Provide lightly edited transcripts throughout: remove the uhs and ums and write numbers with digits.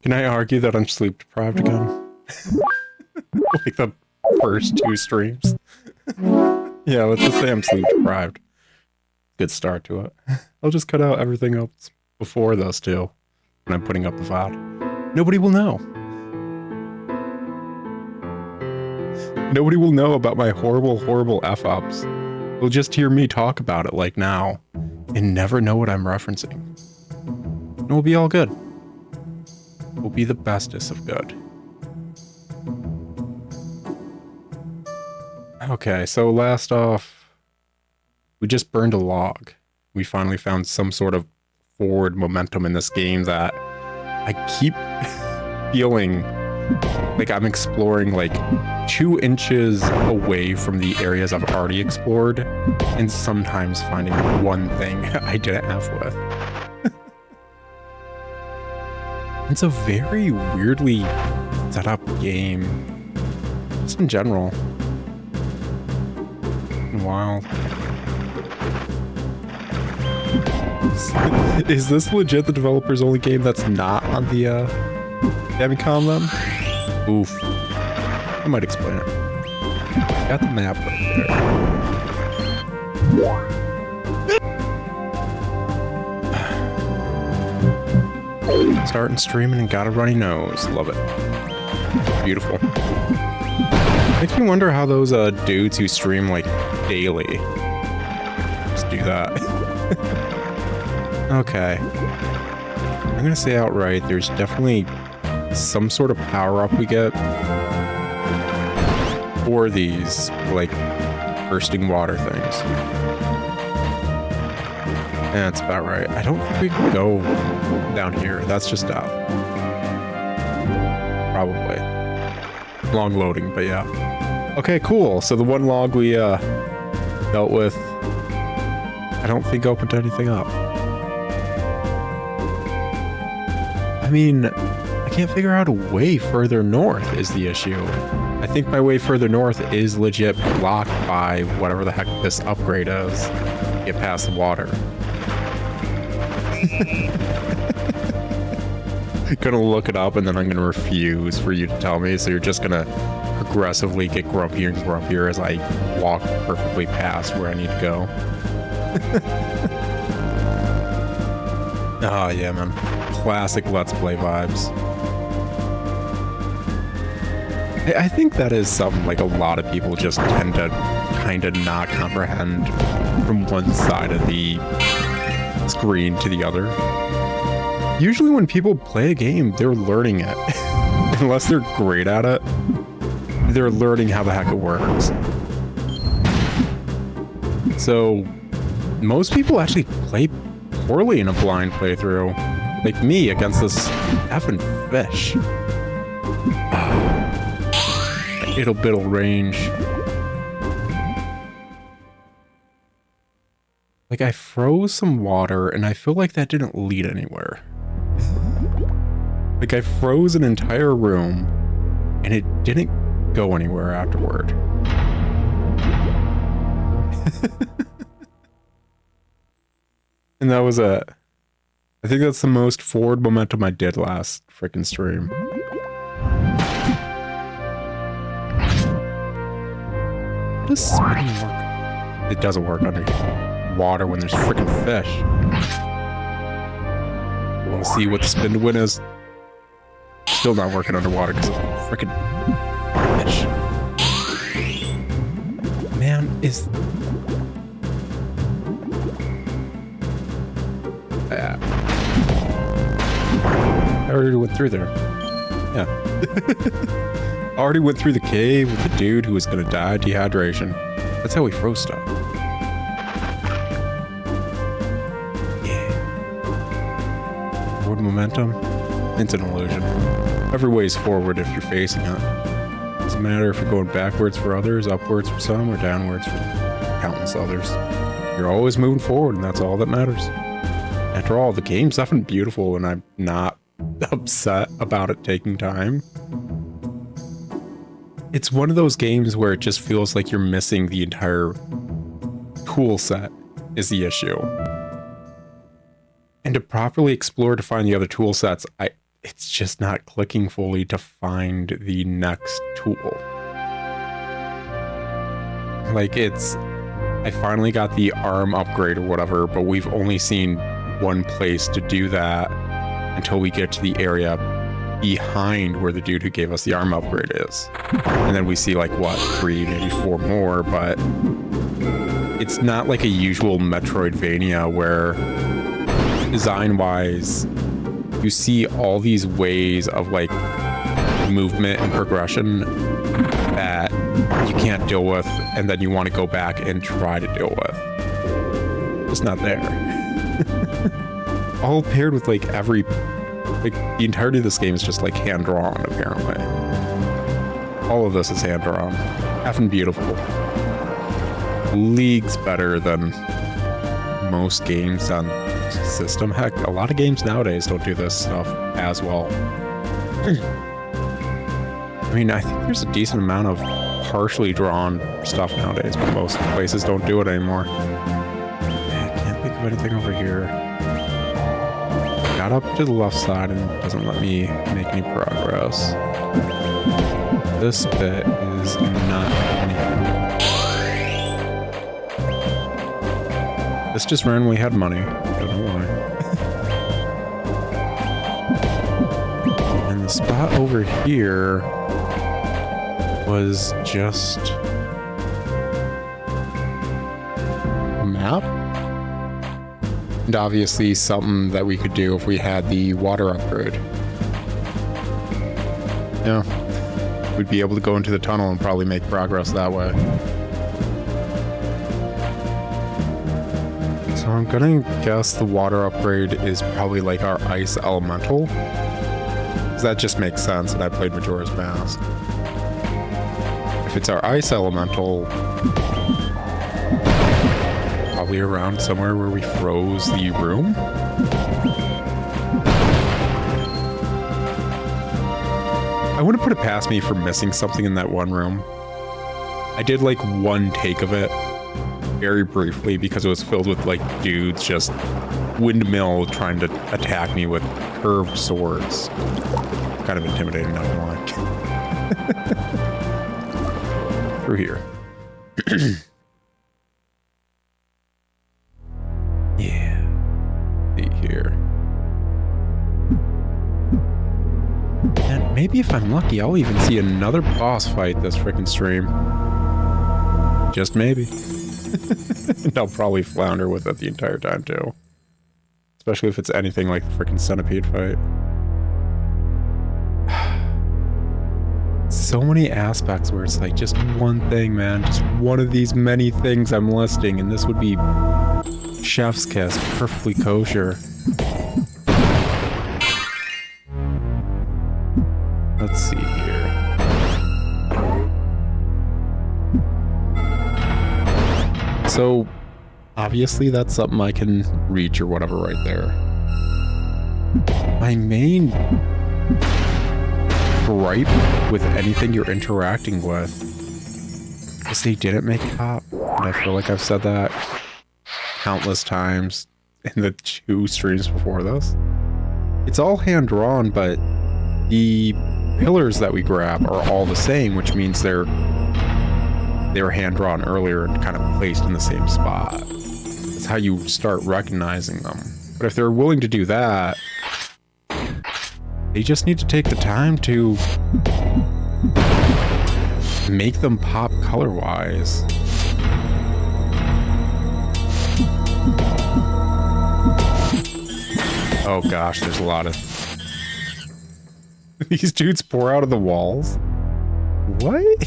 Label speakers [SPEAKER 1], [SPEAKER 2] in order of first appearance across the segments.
[SPEAKER 1] Can I argue that I'm sleep deprived again? Like the first 2 streams? Yeah, let's just say I'm sleep deprived. Good start to it. I'll just cut out everything else before those 2 when I'm putting up the VOD. Nobody will know. Nobody will know about my horrible, horrible F-ups. They'll just hear me talk about it like now and never know what I'm referencing. And we'll be all good. We'll be the bestest of good. Okay, so last off, we just burned a log. We finally found some sort of forward momentum in this game that I keep feeling like I'm exploring like 2 inches away from the areas I've already explored, and sometimes finding one thing I didn't have with. It's a very weirdly set up game, just in general. Wild. Is this legit the developer's only game that's not on the Famicom then? Oof. I might explain it. Got the map right there. Starting streaming and got a runny nose. Love it. Beautiful. Makes me wonder how those dudes who stream like daily just do that. Okay. I'm gonna say outright, there's definitely some sort of power-up we get for these, like, bursting water things. And that's about right. I don't think we can go down here. That's just death. Probably. Long loading, but yeah. Okay, cool. So the one log we dealt with, I don't think opened anything up. I mean, I can't figure out a way further north is the issue. I think my way further north is legit blocked by whatever the heck this upgrade is to get past the water. Gonna look it up and then I'm gonna refuse for you to tell me, so you're just gonna progressively get grumpier and grumpier as I walk perfectly past where I need to go. Oh yeah, man. Classic Let's Play vibes. I think that is something like a lot of people just tend to kind of not comprehend from one side of the screen to the other. Usually when people play a game, they're learning it. Unless they're great at it, they're learning how the heck it works. So most people actually play poorly in a blind playthrough. Like me against this effing fish. It'll biddle range. Like I froze some water and I feel like that didn't lead anywhere. Like I froze an entire room and it didn't go anywhere afterward. And that was it. I think that's the most forward momentum I did last frickin' stream. How does spinning work? It doesn't work under water when there's frickin' fish. Want to see what the spin to win is? Still not working underwater because of frickin' fish. Man, is... I already went through there. Yeah. Already went through the cave with the dude who was gonna die of dehydration. That's how we froze stuff. Yeah. Forward momentum? It's an illusion. Every way's forward if you're facing it. Doesn't matter if you're going backwards for others, upwards for some, or downwards for countless others. You're always moving forward, and that's all that matters. After all, the game's definitely beautiful, and I'm not upset about it taking time. It's one of those games where it just feels like you're missing the entire tool set is the issue. And to properly explore to find the other tool sets, it's just not clicking fully to find the next tool. Like, I finally got the arm upgrade or whatever, but we've only seen one place to do that until we get to the area behind where the dude who gave us the arm upgrade is. And then we see like, what, 3, maybe 4 more, but it's not like a usual Metroidvania where design-wise, you see all these ways of like movement and progression that you can't deal with, and then you want to go back and try to deal with. It's not there. All paired with like the entirety of this game is just like hand-drawn, apparently. All of this is hand-drawn. Effing beautiful. Leagues better than most games on system. Heck, a lot of games nowadays don't do this stuff as well. I mean, I think there's a decent amount of partially drawn stuff nowadays, but most places don't do it anymore. I can't think of anything over here. Got up to the left side and it doesn't let me make any progress. This bit is not anything. This just randomly had money. I don't know why. And the spot over here was just a map. And obviously something that we could do if we had the water upgrade. Yeah. We'd be able to go into the tunnel and probably make progress that way. So I'm gonna guess the water upgrade is probably like our ice elemental. Because that just makes sense, and I played Majora's Mask. If it's our ice elemental, probably around somewhere where we froze the room. I wouldn't put it past me for missing something in that one room. I did like one take of it, very briefly, because it was filled with like dudes just windmill trying to attack me with curved swords. Kind of intimidating, not gonna lie. Through here. Yeah. See here. And maybe if I'm lucky, I'll even see another boss fight this freaking stream. Just maybe. And I'll probably flounder with it the entire time too. Especially if it's anything like the freaking centipede fight. So many aspects where it's like just one thing, man. Just one of these many things I'm listing, and this would be chef's kiss, perfectly kosher. Let's see here. So, obviously that's something I can reach or whatever right there. My main gripe with anything you're interacting with is they didn't make it pop. And I feel like I've said that countless times in the 2 streams before this. It's all hand-drawn, but the pillars that we grab are all the same, which means they were hand-drawn earlier and kind of placed in the same spot. That's how you start recognizing them. But if they're willing to do that, they just need to take the time to make them pop color-wise. Oh gosh, there's a lot of... These dudes pour out of the walls? What?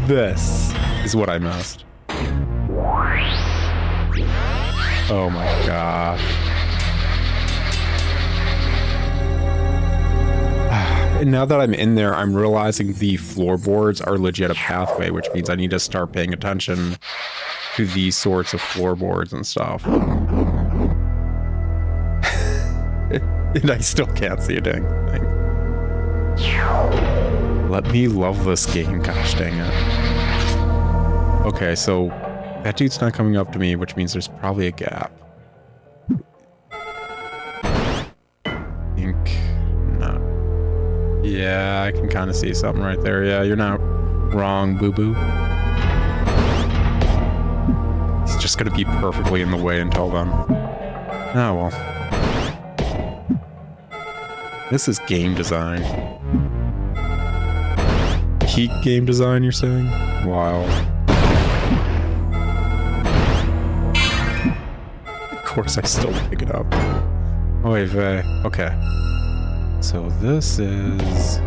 [SPEAKER 1] This is what I missed. Oh my god. And now that I'm in there, I'm realizing the floorboards are legit a pathway, which means I need to start paying attention to these sorts of floorboards and stuff. And I still can't see a dang thing. Let me love this game, gosh dang it. Okay, so that dude's not coming up to me, which means there's probably a gap. Yeah, I can kind of see something right there. Yeah, you're not wrong, boo-boo. It's just gonna be perfectly in the way until then. Oh, well. This is game design. Peak game design, you're saying? Wow. Of course I still pick it up. Oh, wait, okay. So this is... a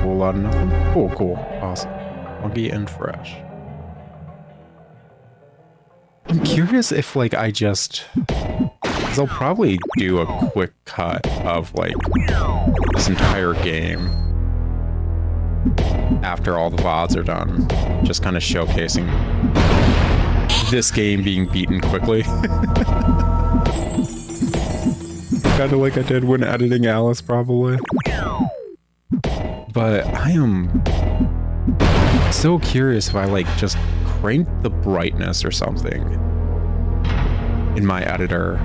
[SPEAKER 1] whole lot of nothing? Cool, cool. Awesome. Foggy and fresh. I'm curious if, like, I just... because I'll probably do a quick cut of, like, this entire game after all the VODs are done. Just kind of showcasing this game being beaten quickly. Kind of like I did when editing Alice, probably. But I am so curious if I, like, just crank the brightness or something in my editor.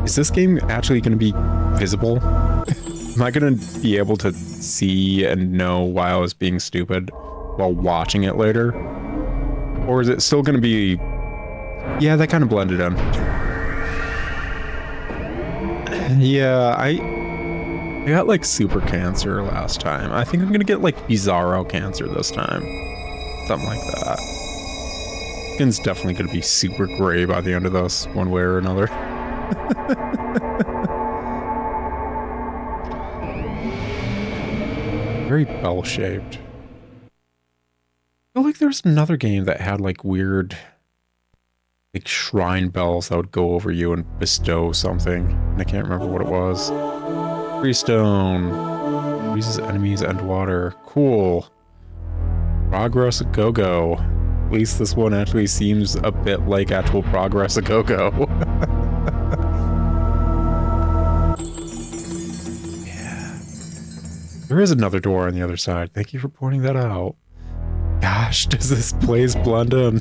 [SPEAKER 1] Is this game actually going to be visible? Am I going to be able to see and know why I was being stupid while watching it later? Or is it still going to be... yeah, that kind of blended in. Yeah, I got, like, super cancer last time. I think I'm going to get, like, bizarro cancer this time. Something like that. Skin's definitely going to be super gray by the end of this, one way or another. Very bell-shaped. I feel like there's another game that had, like, weird, like, shrine bells that would go over you and bestow something. And I can't remember what it was. Freestone. Freezes enemies and water. Cool. Progress a go-go. At least this one actually seems a bit like actual Progress a go-go. Yeah. There is another door on the other side. Thank you for pointing that out. Gosh, does this place blend in?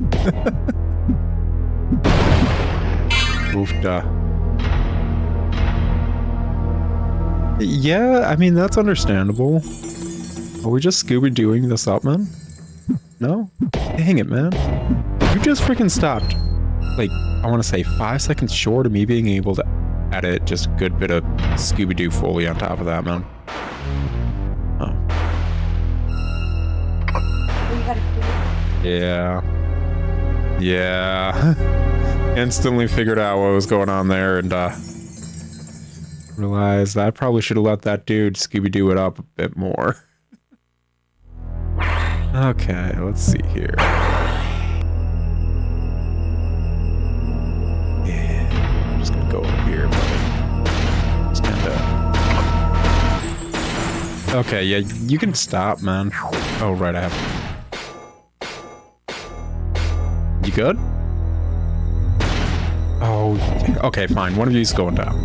[SPEAKER 1] Oofda. Yeah, I mean, that's understandable. Are we just Scooby-Dooing this up, man? No? Dang it, man. You just freaking stopped. Like, I want to say 5 seconds short of me being able to edit just a good bit of Scooby-Doo Foley on top of that, man. Oh. Yeah. Yeah. Instantly figured out what was going on there and realized I probably should have let that dude Scooby-Doo it up a bit more. Okay, let's see here. Yeah, I'm just gonna go over here, buddy. Just kinda... okay, yeah, you can stop, man. Oh, right, I have... you good? Oh, okay, fine. One of you's going down.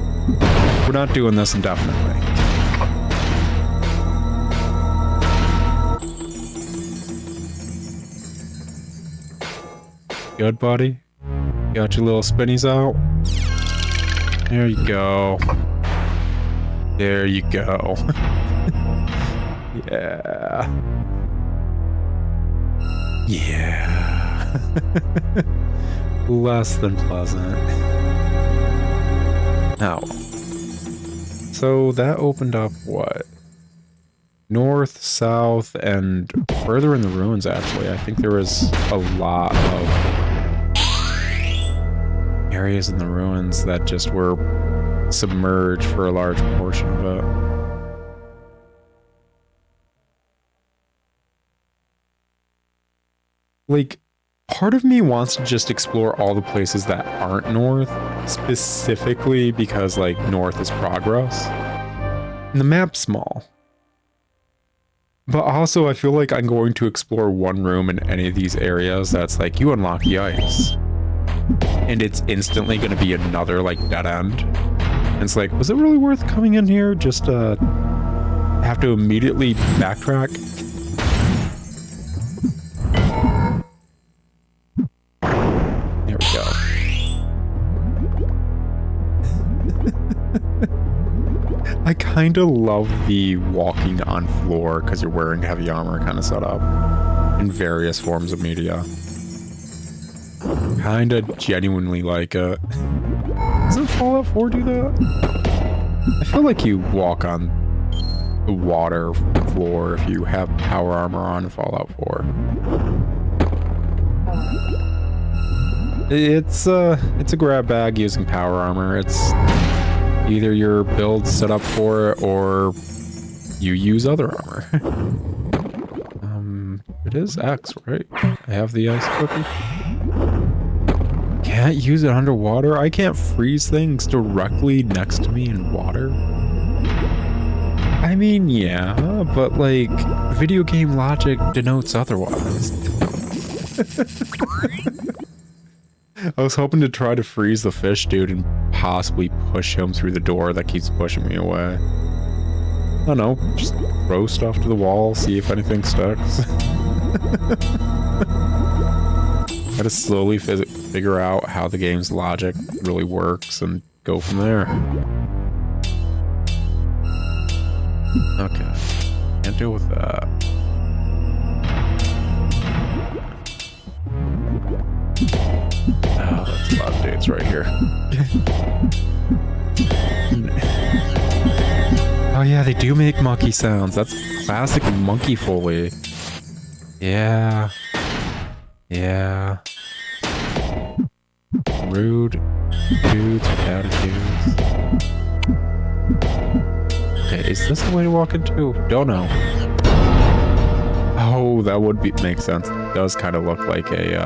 [SPEAKER 1] We're not doing this indefinitely. Good, buddy? Got your little spinnies out? There you go. There you go. Yeah. Yeah. Less than pleasant. Now. So that opened up what? North, south, and further in the ruins, actually. I think there was a lot of areas in the ruins that just were submerged for a large portion of it. Like, part of me wants to just explore all the places that aren't north, specifically because, like, north is progress. And the map's small. But also, I feel like I'm going to explore one room in any of these areas that's like, you unlock the ice. And it's instantly going to be another, like, dead end. And it's like, was it really worth coming in here just to have to immediately backtrack? There we go. I kind of love the walking on floor because you're wearing heavy armor kind of setup in various forms of media. Kind of genuinely like it. Doesn't Fallout 4 do that? I feel like you walk on the water floor if you have power armor on in Fallout 4. It's a grab bag using power armor. It's either your build set up for it or you use other armor. It is X, right? I have the ice cookie. Can't use it underwater? I can't freeze things directly next to me in water? I mean, yeah, but like, video game logic denotes otherwise. I was hoping to try to freeze the fish dude and possibly push him through the door that keeps pushing me away. I don't know, just throw stuff to the wall, see if anything sticks. Gotta slowly figure out how the game's logic really works and go from there. Okay, can't deal with that. Oh, that's a lot of dates right here. Oh yeah, they do make monkey sounds. That's classic monkey foley. Yeah. Yeah. Rude dudes with attitudes. Okay, is this the way to walk into? Don't know. Oh, that would make sense. It does kind of look like a,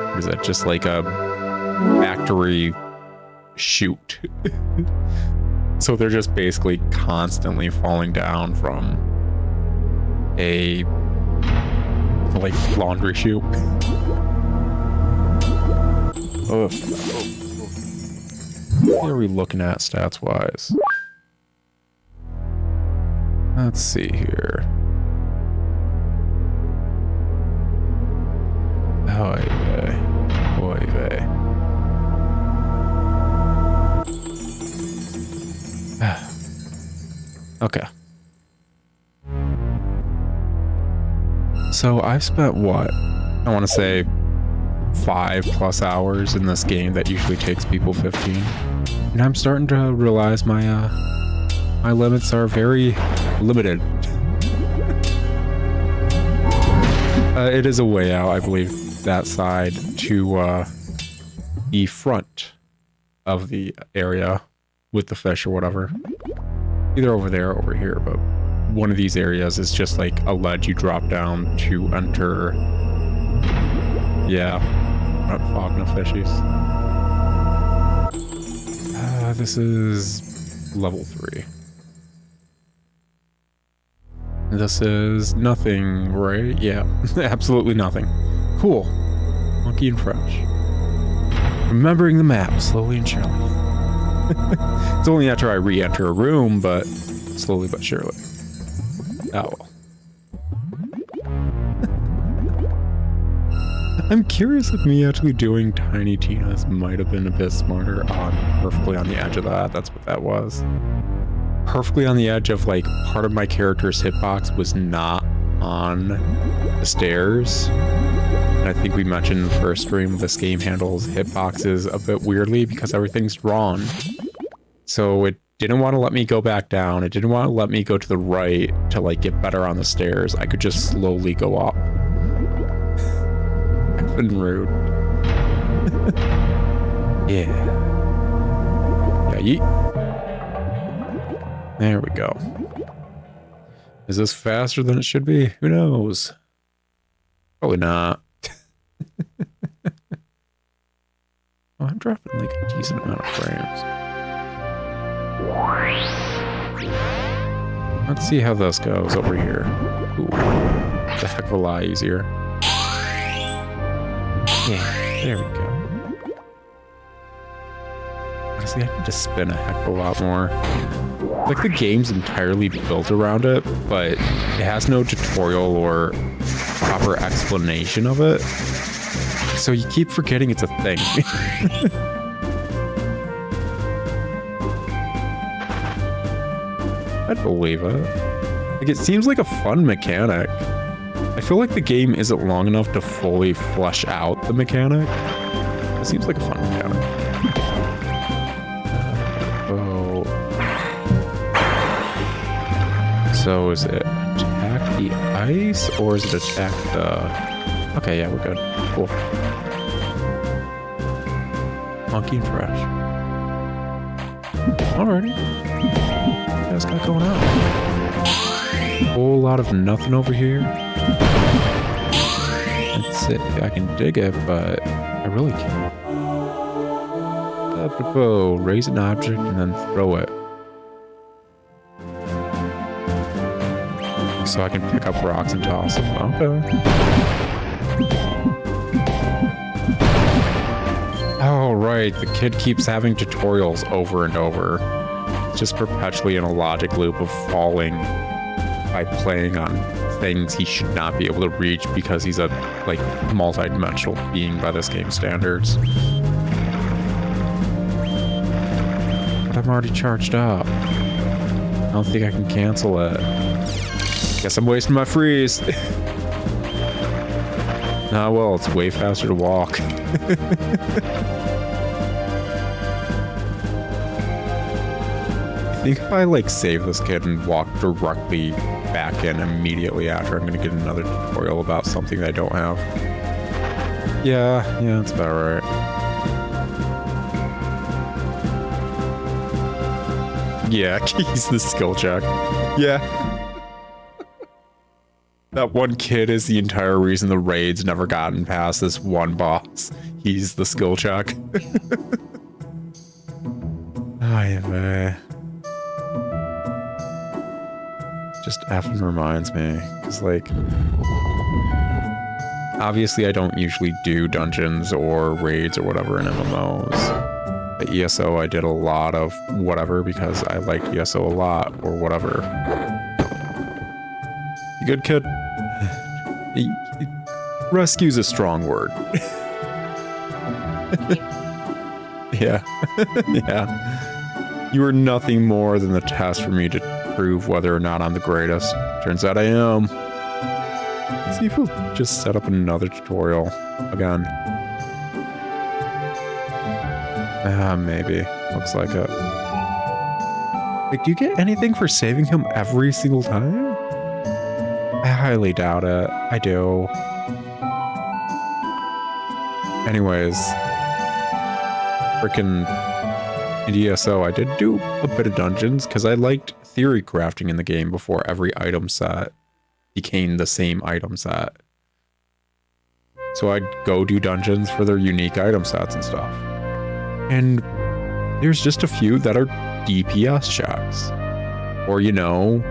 [SPEAKER 1] what is that? Just like a factory chute. So they're just basically constantly falling down from a, like, laundry chute. Ugh. What are we looking at stats-wise? Let's see here. Oy vey. Oy vey. Okay. So I've spent what? I want to say 5+ hours in this game that usually takes people 15. And I'm starting to realize my my limits are very limited. It is a way out, I believe, that side to the front of the area with the fish or whatever. Either over there or over here, but one of these areas is just like a ledge you drop down to enter. Yeah, not fogging of fishies. This is level 3. This is nothing, right? Yeah, absolutely nothing. Cool. Monkey and fresh. Remembering the map slowly and surely. It's only after I re-enter a room, but slowly but surely. Oh well. I'm curious if me actually doing Tiny Tina's might have been a bit smarter on perfectly on the edge of that. That's what that was. Perfectly on the edge of, like, part of my character's hitbox was not on the stairs. And I think we mentioned in the first stream, this game handles hitboxes a bit weirdly because everything's drawn. So it didn't want to let me go back down. It didn't want to let me go to the right to, like, get better on the stairs. I could just slowly go up. I've been rude. Yeah. Yeah, yeet. There we go. Is this faster than it should be? Who knows? Probably not. Oh, I'm dropping like a decent amount of frames. Let's see how this goes over here. Ooh, it's a heck of a lot easier. Yeah, there we go. Honestly, I need to spin a heck of a lot more. Like, the game's entirely built around it, but it has no tutorial or proper explanation of it. So you keep forgetting it's a thing. I'd believe it. Like, it seems like a fun mechanic. I feel like the game isn't long enough to fully flesh out the mechanic. It seems like a fun mechanic. So is it attack the ice or is it attack the... Okay, yeah, we're good. Cool. Monkey and fresh. Alrighty. What else got going on? Whole lot of nothing over here. Let's see if I can dig it, but I really can't. Raise an object and then throw it. So I can pick up rocks and toss them. Okay. Oh, right. The kid keeps having tutorials over and over. It's just perpetually in a logic loop of falling by playing on things he should not be able to reach because he's a, like, multi-dimensional being by this game's standards. But I'm already charged up. I don't think I can cancel it. Guess I'm wasting my freeze. Nah, well, it's way faster to walk. I think if I, like, save this kid and walk directly back in immediately after, I'm gonna get another tutorial about something that I don't have. Yeah, that's about right. Yeah, he's the skill check. Yeah. That one kid is the entire reason the raid's never gotten past this one boss. He's the skill check. Just effing reminds me, because, like, obviously I don't usually do dungeons or raids or whatever in MMOs. At ESO I did a lot of whatever because I liked ESO a lot, or whatever. You good, kid? Rescue's a strong word. Yeah. Yeah. You were nothing more than the test for me to prove whether or not I'm the greatest. Turns out I am. Let's see if we'll just set up another tutorial again. Maybe. Looks like it. Like, do you get anything for saving him every single time? I highly doubt it. I do. Anyways. Frickin' in ESO, I did do a bit of dungeons because I liked theory crafting in the game before every item set became the same item set. So I'd go do dungeons for their unique item sets and stuff. And there's just a few that are DPS checks. Or, you know,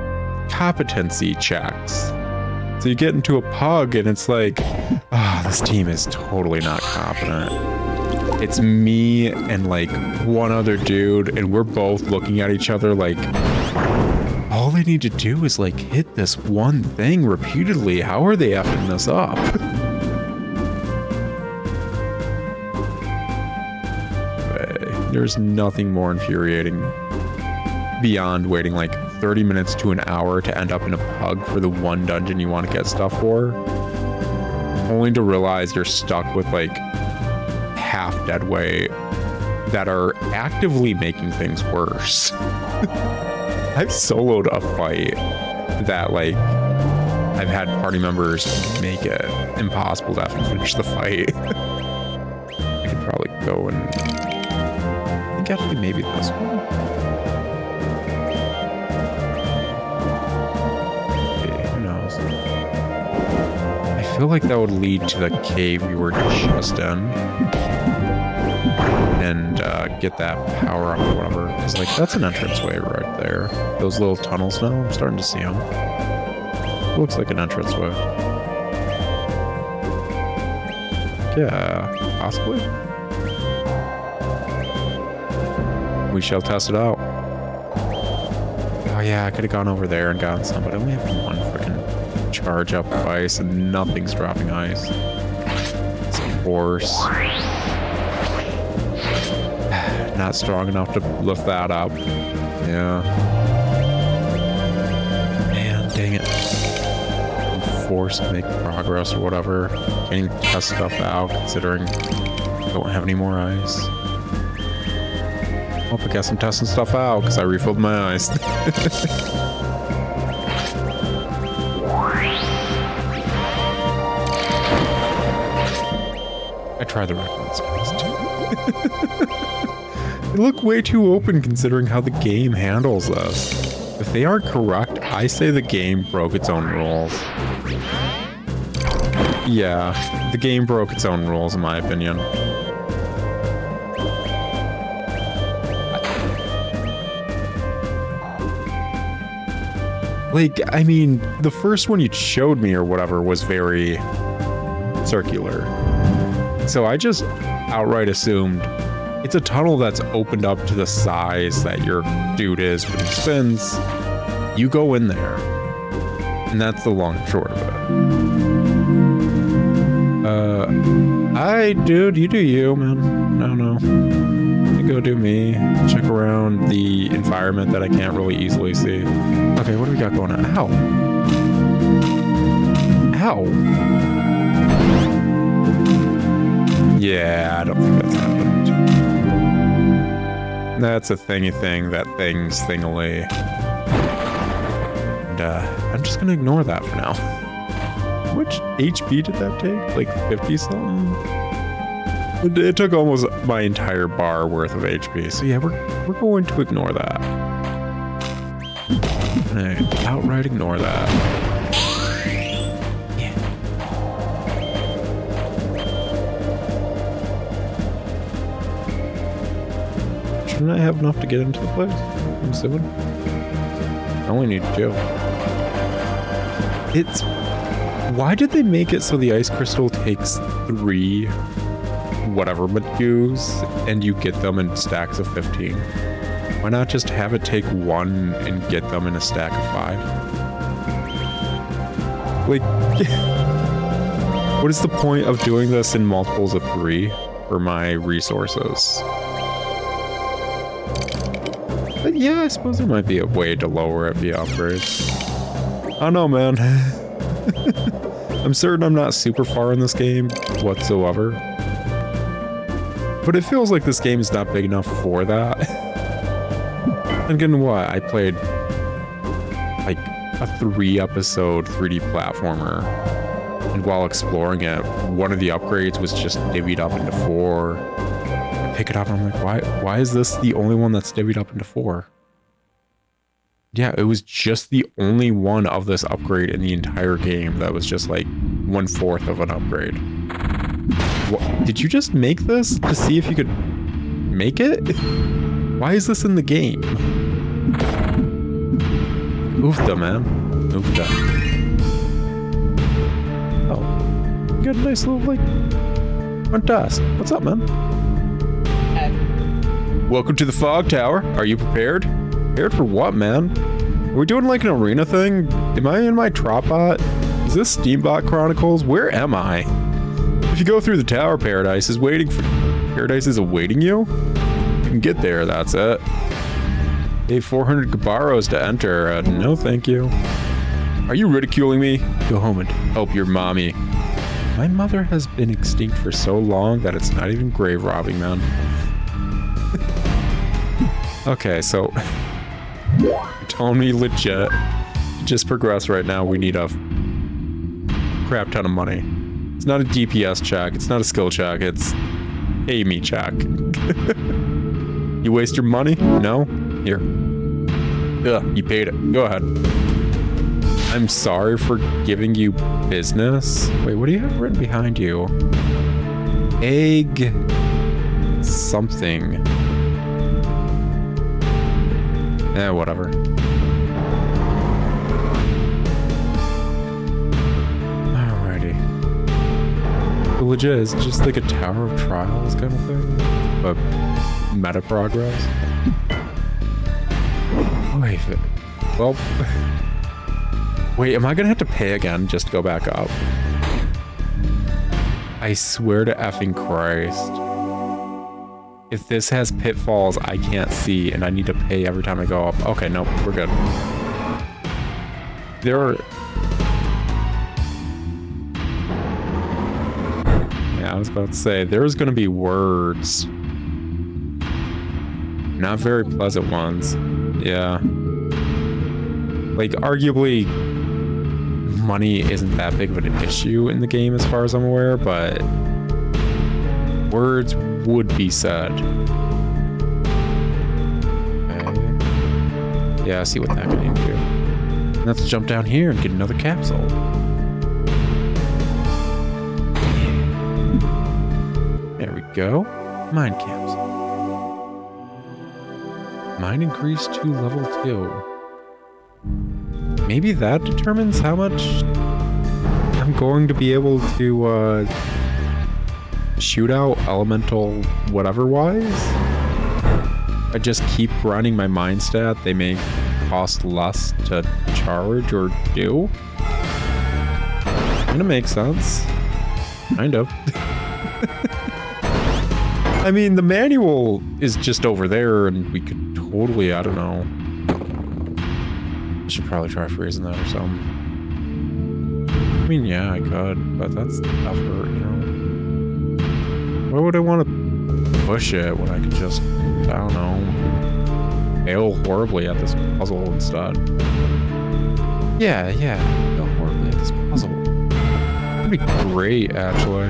[SPEAKER 1] competency checks. So you get into a pug and it's like, this team is totally not competent. It's me and, like, one other dude, and we're both looking at each other like, all they need to do is, like, hit this one thing repeatedly. How are they effing this up? There's nothing more infuriating beyond waiting, like, 30 minutes to an hour to end up in a pug for the one dungeon you want to get stuff for, only to realize you're stuck with, like, half dead weight that are actively making things worse. I've soloed a fight that, like, I've had party members make it impossible to finish the fight. I could probably go and I think actually maybe this one. Okay, who knows? I feel like that would lead to the cave we were just in. And get that power up or whatever. Because, like, that's an entranceway right there. Those little tunnels now, I'm starting to see them. Looks like an entranceway. Yeah, possibly. We shall test it out. Oh yeah, I could have gone over there and gotten some, but I only have one freaking charge up of ice and nothing's dropping ice. Of course. Not strong enough to lift that up. Yeah. forced to make progress or whatever. Can't even test stuff out considering I don't have any more ice. Oh, I guess I'm testing stuff out because I refilled my ice. I tried the reference too. They look way too open considering how the game handles this. If they aren't correct, I say the game broke its own rules. Yeah, the game broke its own rules in my opinion. Like, I mean, the first one you showed me or whatever was very circular. So I just outright assumed it's a tunnel that's opened up to the size that your dude is when he spins. You go in there. And that's the long and short of it. Dude, you do you, man. No. You go do me. Check around the environment that I can't really easily see. Okay, what do we got going on? Ow. Ow. Yeah, I don't think that's happened. That's a thingy thing, that thing's thingily. And I'm just gonna ignore that for now. How much HP did that take? Like 50 something? It took almost my entire bar worth of HP. So yeah, we're going to ignore that. Outright ignore that. Shouldn't I have enough to get into the place? I'm assuming. I only need 2. Why did they make it so the ice crystal takes 3 whatever Magus and you get them in stacks of 15? Why not just have it take 1 and get them in a stack of 5? Like, what is the point of doing this in multiples of 3 for my resources? But yeah, I suppose there might be a way to lower it via upgrades. I don't know, man. I'm certain I'm not super far in this game whatsoever. But it feels like this game is not big enough for that. And again, what? I played like a 3-episode 3D platformer. And while exploring it, one of the upgrades was just divvied up into 4. Pick it up and I'm like, why is this the only one that's divvied up into 4? Yeah, it was just the only one of this upgrade in the entire game that was just like 1/4 of an upgrade. What, did you just make this to see if you could make it? Why is this in the game? Oofda, man. Oofda. Oh. You got a nice little, like, front desk. What's up, man? Welcome to the Fog Tower. Are you prepared? Prepared for what, man? Are we doing like an arena thing? Am I in my Tropbot? Is this Steambot Chronicles? Where am I? If you go through the tower, Paradise is awaiting you? You can get there, that's it. Hey, 400 Gabaros to enter. No, thank you. Are you ridiculing me? Go home and help your mommy. My mother has been extinct for so long that it's not even grave robbing, man. Okay, so you're telling me legit to just progress right now we need a crap ton of money. It's not a DPS check, it's not a skill check, it's pay me check. You waste your money? No? Here. Ugh, you paid it. Go ahead. I'm sorry for giving you business. Wait, what do you have written behind you? Egg something. Whatever. Alrighty. But legit, it's just like a Tower of Trials kind of thing. But meta progress. Wait. Well. Wait, am I gonna have to pay again just to go back up? I swear to effing Christ. If this has pitfalls I can't see and I need to pay every time I go up. Okay, nope, we're good. Yeah, I was about to say, there's gonna be words. Not very pleasant ones. Yeah. Like, arguably, money isn't that big of an issue in the game as far as I'm aware, but words would be said. Okay. Yeah, I see what that can even do. Let's jump down here and get another capsule. There we go. Mine capsule. Mine increased to level 2. Maybe that determines how much I'm going to be able to shoot out elemental whatever wise. I just keep grinding my mine stat. They may cost less to charge or do. Gonna make sense. Kind of. I mean, the manual is just over there, and we could totally, I don't know. I should probably try freezing that or something. I mean, yeah, I could, but that's effort, you know. Why would I want to push it when I could just, I don't know, fail horribly at this puzzle instead? Yeah, fail horribly at this puzzle. That'd be great, actually.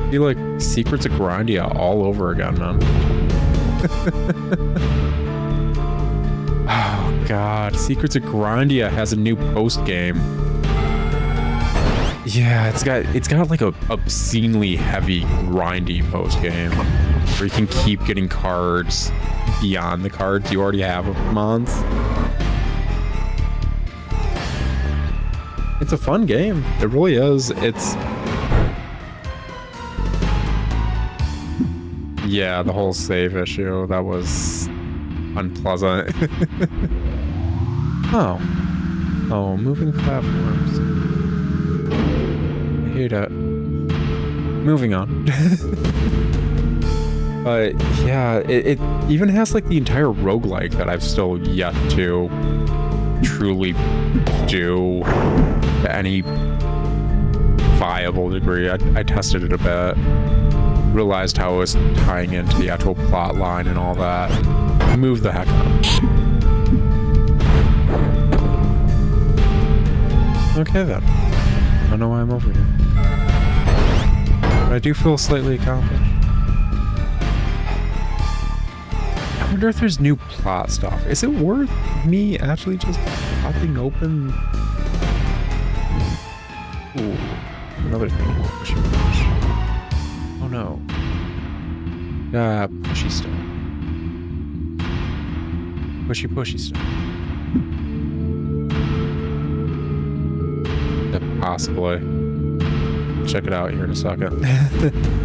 [SPEAKER 1] It'd be like Secrets of Grindia all over again, man. Oh god, Secrets of Grindia has a new post game. Yeah, it's got like a obscenely heavy grindy post game where you can keep getting cards beyond the cards you already have of mons. It's a fun game. It really is. Yeah, the whole save issue, that was unpleasant. Oh, moving platforms. I hate it. Moving on. But yeah, it even has like the entire roguelike that I've still yet to truly do to any viable degree. I tested it a bit, realized how it was tying into the actual plot line and all that. Move the heck out. Okay then. I don't know why I'm over here. But I do feel slightly accomplished. I wonder if there's new plot stuff. Is it worth me actually just popping open? Ooh, another thing. Oh no. Pushy stuff. Pushy stuff. Possibly. Check it out here in a second.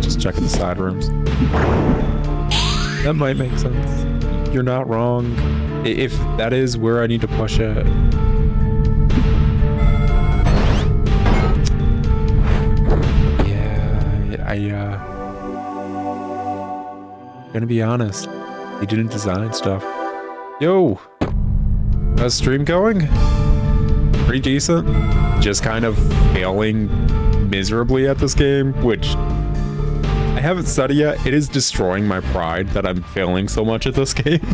[SPEAKER 1] Just checking the side rooms. That might make sense. You're not wrong. If that is where I need to push it. Yeah, gonna be honest. They didn't design stuff. Yo! How's stream going? Pretty decent. Just kind of failing miserably at this game, which I haven't said it yet. It is destroying my pride that I'm failing so much at this game.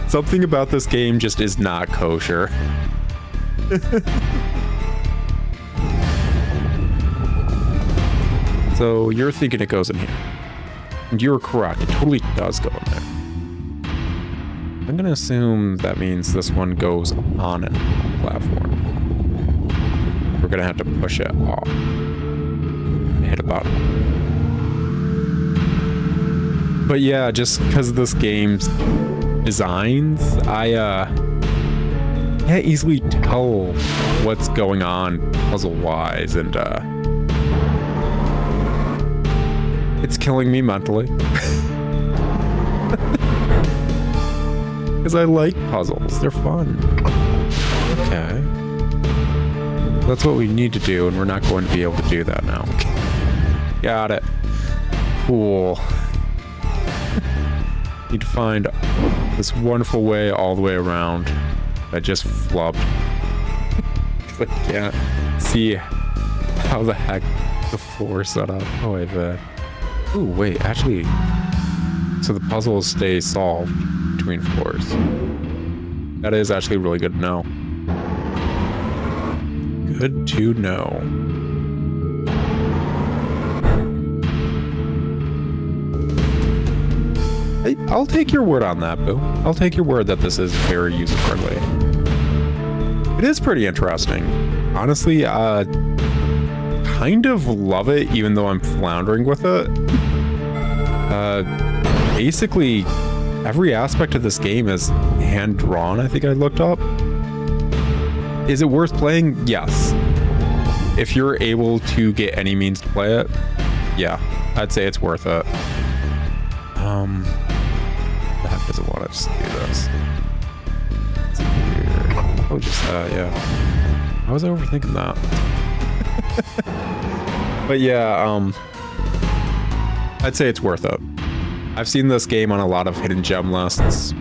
[SPEAKER 1] Something about this game just is not kosher. So you're thinking it goes in here. And you're correct. It totally does go in there. I'm gonna assume that means this one goes on a platform. We're gonna have to push it off. Hit a button. But yeah, just because of this game's designs, I can't easily tell what's going on puzzle-wise, and it's killing me mentally. Because I like puzzles. They're fun. Okay. That's what we need to do, and we're not going to be able to do that now. Got it. Cool. Need to find this wonderful way all the way around. I just flubbed. Because I can't see how the heck the floor set up. Oh, wait, but... Ooh, wait, actually... So the puzzles stay solved between floors. That is actually really good to know. Good to know. Hey, I'll take your word on that, Boo. I'll take your word that this is very user-friendly. It is pretty interesting. Honestly, kind of love it, even though I'm floundering with it. Basically, every aspect of this game is hand-drawn, I think I looked up. Is it worth playing? Yes. If you're able to get any means to play it, yeah, I'd say it's worth it. The heck does it want us to do this? Let's see here. Oh, just that, yeah. I was overthinking that. But yeah, I'd say it's worth it. I've seen this game on a lot of hidden gem lists.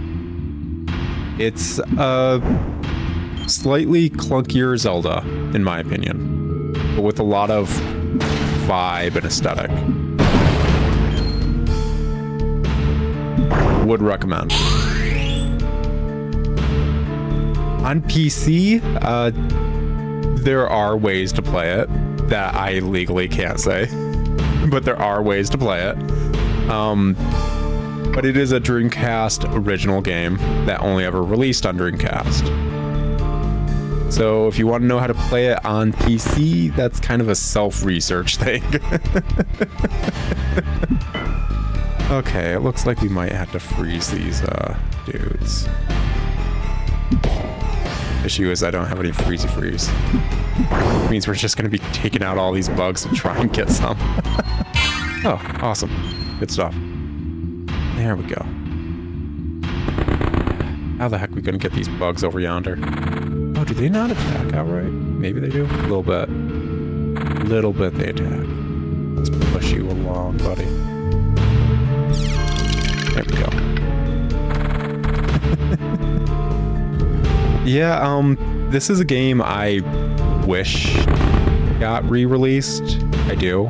[SPEAKER 1] It's a slightly clunkier Zelda, in my opinion, but with a lot of vibe and aesthetic. Would recommend. On PC, there are ways to play it that I legally can't say, but there are ways to play it. But it is a Dreamcast original game that only ever released on Dreamcast. So if you want to know how to play it on PC, that's kind of a self-research thing. Okay, it looks like we might have to freeze these dudes. Issue is I don't have any freeze. It means we're just going to be taking out all these bugs and try and get some. Oh, awesome. Good stuff. There we go. How the heck are we going to get these bugs over yonder? Oh, do they not attack outright? Maybe they do. A little bit. A little bit they attack. Let's push you along, buddy. There we go. Yeah, this is a game I wish got re-released. I do.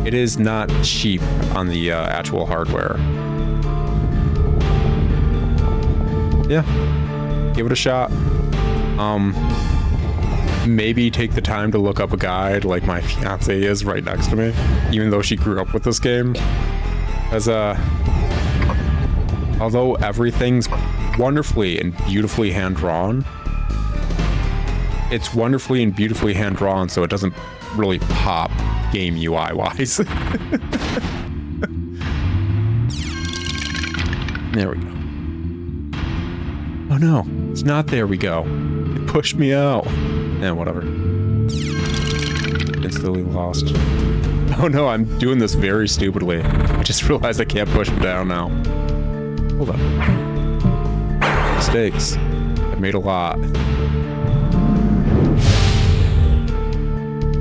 [SPEAKER 1] It is not cheap on the actual hardware. Yeah, give it a shot. Maybe take the time to look up a guide like my fiance is right next to me, even though she grew up with this game. As although everything's wonderfully and beautifully hand-drawn, it's wonderfully and beautifully hand-drawn, so it doesn't really pop game UI-wise. There we go. Oh no, it's not there we go. It pushed me out. Whatever. Instantly lost. Oh no, I'm doing this very stupidly. I just realized I can't push him down now. Hold up. Mistakes. I've made a lot.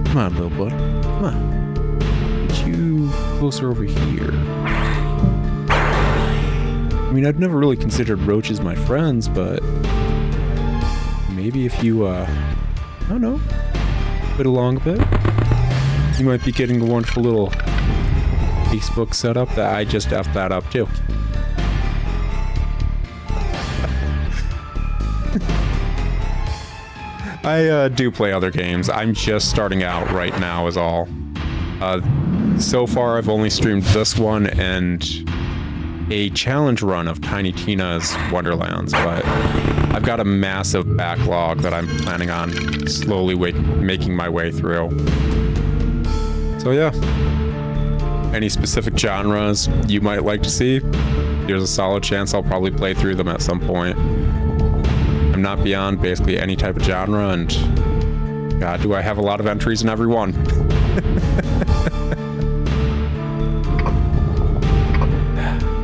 [SPEAKER 1] Come on, little bud. Come on. Get you closer over here. I mean, I've never really considered roaches my friends, but maybe if you, I don't know, bit along a bit, you might be getting a wonderful little Facebook setup that I just effed that up too. I do play other games. I'm just starting out right now is all. So far I've only streamed this one and a challenge run of Tiny Tina's Wonderlands, but I've got a massive backlog that I'm planning on slowly making my way through. So yeah, any specific genres you might like to see, there's a solid chance I'll probably play through them at some point. I'm not beyond basically any type of genre, and God, do I have a lot of entries in every one.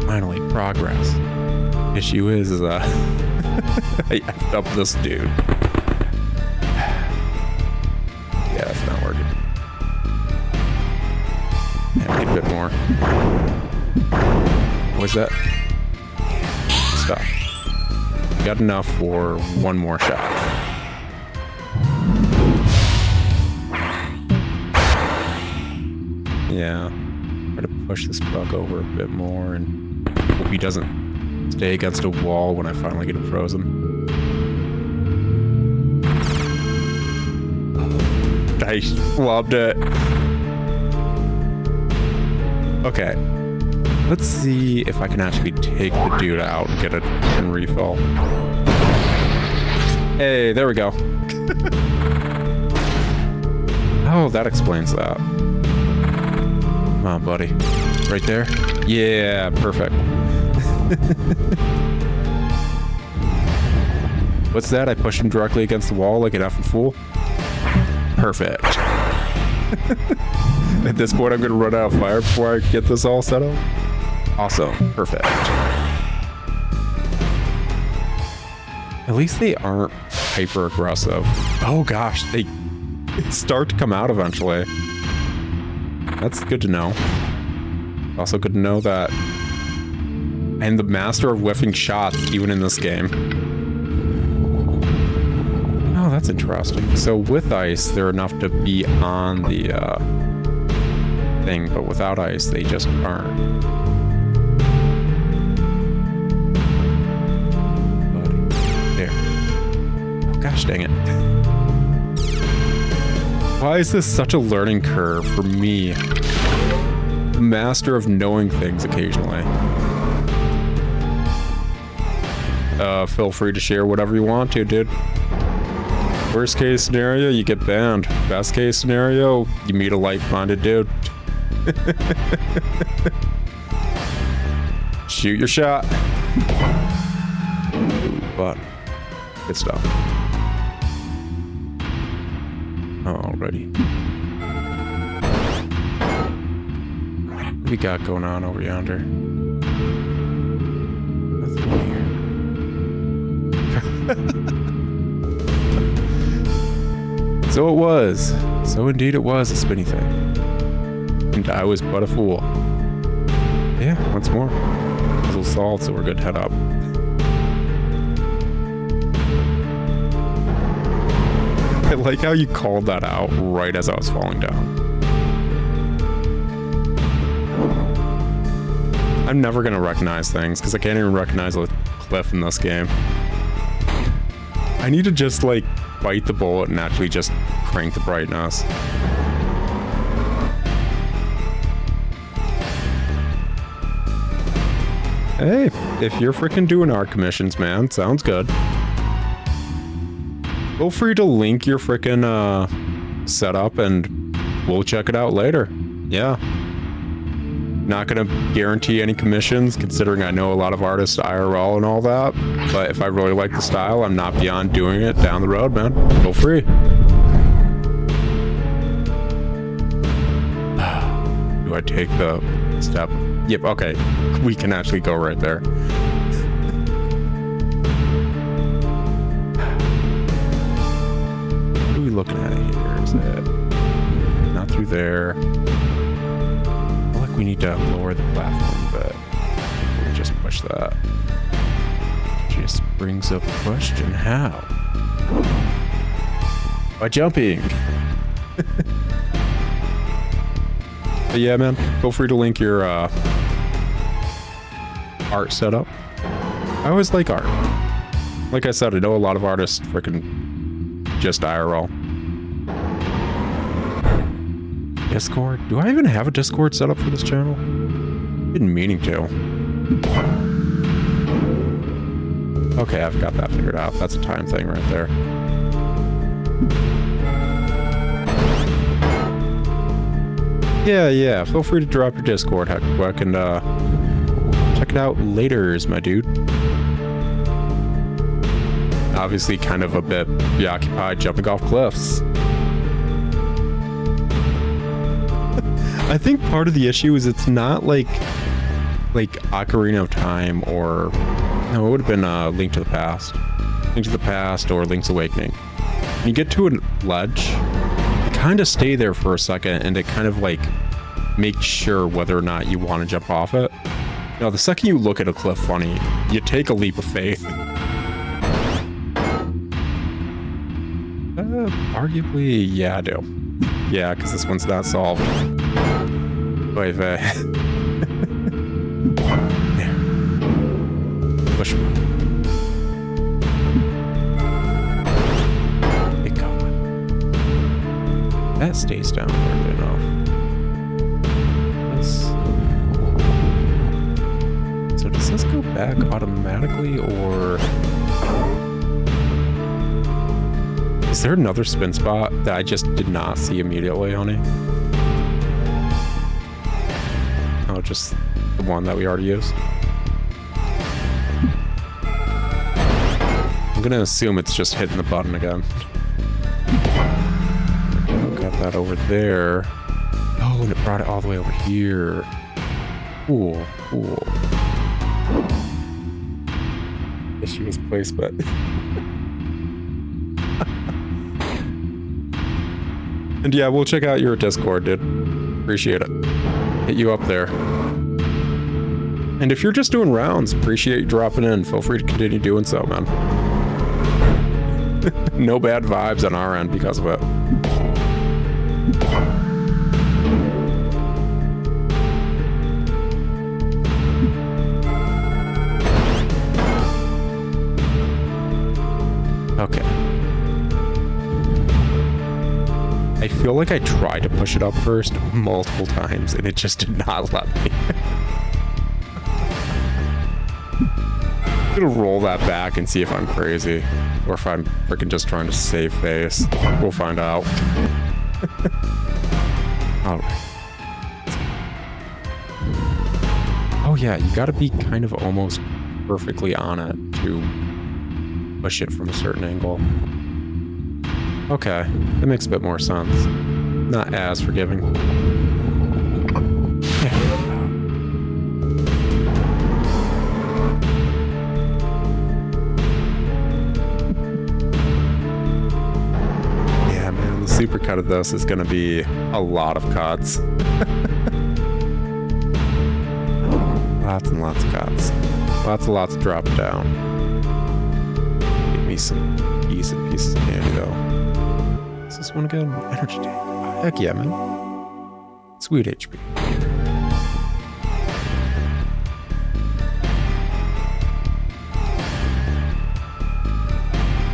[SPEAKER 1] Finally, progress. Issue is I effed up this dude. Yeah, it's not working. Yeah, need a bit more. What was that? Stuff. Got enough for one more shot. Yeah. Try to push this bug over a bit more and hope he doesn't stay against a wall when I finally get him frozen. I loved it. Okay. Let's see if I can actually take the dude out and get a and refill. Hey, there we go. Oh, that explains that. Come on, buddy. Right there? Yeah, perfect. What's that? I pushed him directly against the wall like an effing fool? Perfect. At this point, I'm going to run out of fire before I get this all set up. Awesome. Perfect. At least they aren't hyper aggressive. Oh gosh, they start to come out eventually. That's good to know. Also good to know that I'm the master of whiffing shots even in this game. Oh, that's interesting. So with ice, they're enough to be on the thing, but without ice, they just aren't. There. Oh gosh dang it. Why is this such a learning curve for me? Master of knowing things occasionally. Feel free to share whatever you want to, dude. Worst case scenario, you get banned. Best case scenario, you meet a like-minded dude. Shoot your shot. But good stuff. Alrighty. What we got going on over yonder? Nothing here. So it was. So indeed it was a spinny thing. And I was but a fool. Yeah, once more. Puzzle solved, so we're good to head up. I like how you called that out right as I was falling down. I'm never gonna recognize things because I can't even recognize a cliff in this game. I need to just like bite the bullet and actually just crank the brightness. Hey, if you're freaking doing art commissions, man, sounds good. Feel free to link your freaking setup and we'll check it out later. Yeah. Not gonna guarantee any commissions considering I know a lot of artists IRL and all that, but if I really like the style, I'm not beyond doing it down the road, man. Feel free. Do I take the step? Yep, okay. We can actually go right there. What are we looking at here? Is it not through there? I feel like we need to lower the platform, but we'll just push that. Just brings up the question, how? By jumping. But yeah, man, feel free to link your art setup. I always like art. Like I said, I know a lot of artists freaking just IRL. Discord? Do I even have a Discord set up for this channel? Been meaning to. Okay, I've got that figured out. That's a time thing right there. Yeah, feel free to drop your Discord heck quick and check it out later, my dude. Obviously kind of a bit preoccupied jumping off cliffs. I think part of the issue is it's not like Ocarina of Time or no, it would have been Link to the Past. Link to the Past or Link's Awakening. When you get to a ledge, kind of stay there for a second and it kind of like make sure whether or not you want to jump off it. Now, the second you look at a cliff funny, you take a leap of faith. Arguably, yeah, I do. Yeah, because this one's not solved. Wait, there. Push. Big going. That stays down hard enough. So does this go back automatically, or is there another spin spot that I just did not see immediately on it? Oh, just the one that we already used. I'm gonna assume it's just hitting the button again. Got that over there. Oh, and it brought it all the way over here. Cool, cool. Issue was placement. And yeah, we'll check out your Discord, dude. Appreciate it. Hit you up there. And if you're just doing rounds, appreciate you dropping in. Feel free to continue doing so, man. No bad vibes on our end because of it. Okay. I feel like I tried to push it up first multiple times and it just did not let me. I'm gonna roll that back and see if I'm crazy or if I'm freaking just trying to save face. We'll find out. Alright. Oh yeah, you gotta be kind of almost perfectly on it to push it from a certain angle. Okay, that makes a bit more sense. Not as forgiving. Yeah, man, the supercut of this is gonna be a lot of cuts. Lots and lots of cuts. Lots and lots of drop down. Give me some decent pieces of candy though. Does this one again? Energy tank. Oh, heck yeah, man. Sweet HP.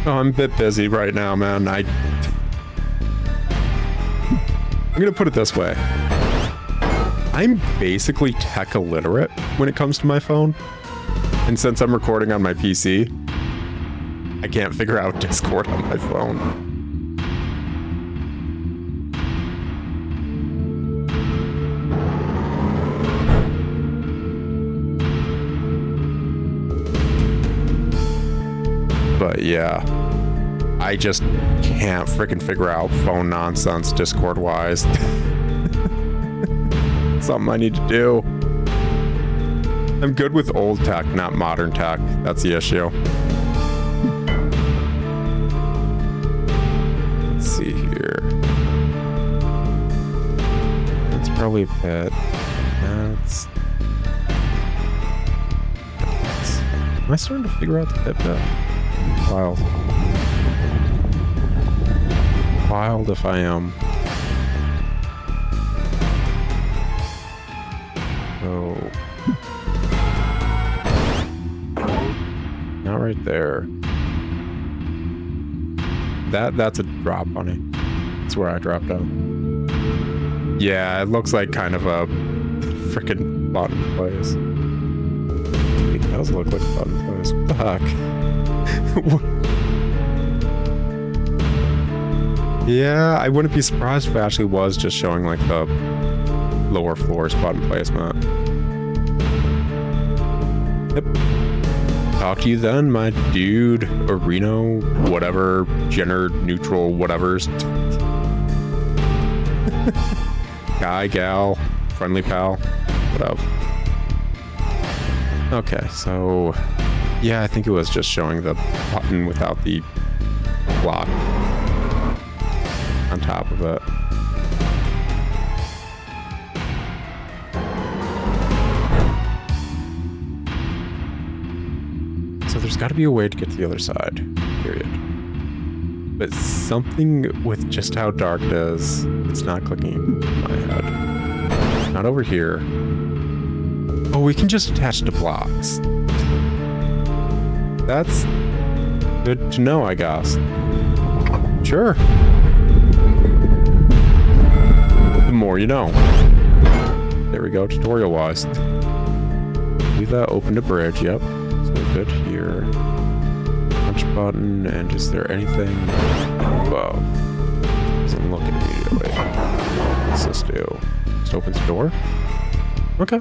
[SPEAKER 1] Oh, I'm a bit busy right now, man. I'm gonna put it this way. I'm basically tech illiterate when it comes to my phone. And since I'm recording on my PC, I can't figure out Discord on my phone. But yeah, I just can't freaking figure out phone nonsense Discord-wise. Something I need to do. I'm good with old tech, not modern tech. That's the issue. Let's see here. That's probably a pet. That's... Am I starting to figure out the pit bit? Wild. Wild if I am. Oh. Not right there. That's a drop, honey. That's where I dropped out. Yeah, it looks like kind of a freaking button place. It does look like a button place. What the heck? Yeah, I wouldn't be surprised if it actually was just showing like the lower floors button placement. Yep. Talk to you then, my dude, or Reno, whatever, gender neutral, whatever's. Guy, gal, friendly pal, what up? Okay, so yeah, I think it was just showing the button without the block on top of it. So there's got to be a way to get to the other side, period. But something with just how dark it is, it's not clicking in my head. Not over here. Oh, we can just attach to blocks. That's good to know, I guess. Sure. The more you know. There we go, tutorial-wise. Leave that open to bridge, yep. So good here. Punch button, and is there anything above? Doesn't look it immediately. What's this do? Just opens the door? Okay.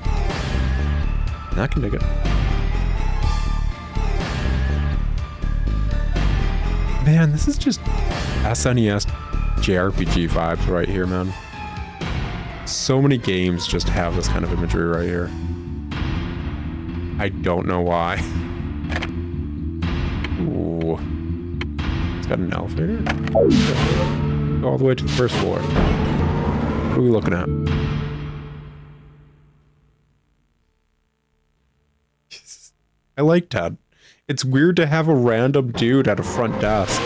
[SPEAKER 1] I can dig it. Man, this is just SNES JRPG vibes right here, man. So many games just have this kind of imagery right here. I don't know why. Ooh. It's got an elevator? Go all the way to the first floor. What are we looking at? I like Ted. It's weird to have a random dude at a front desk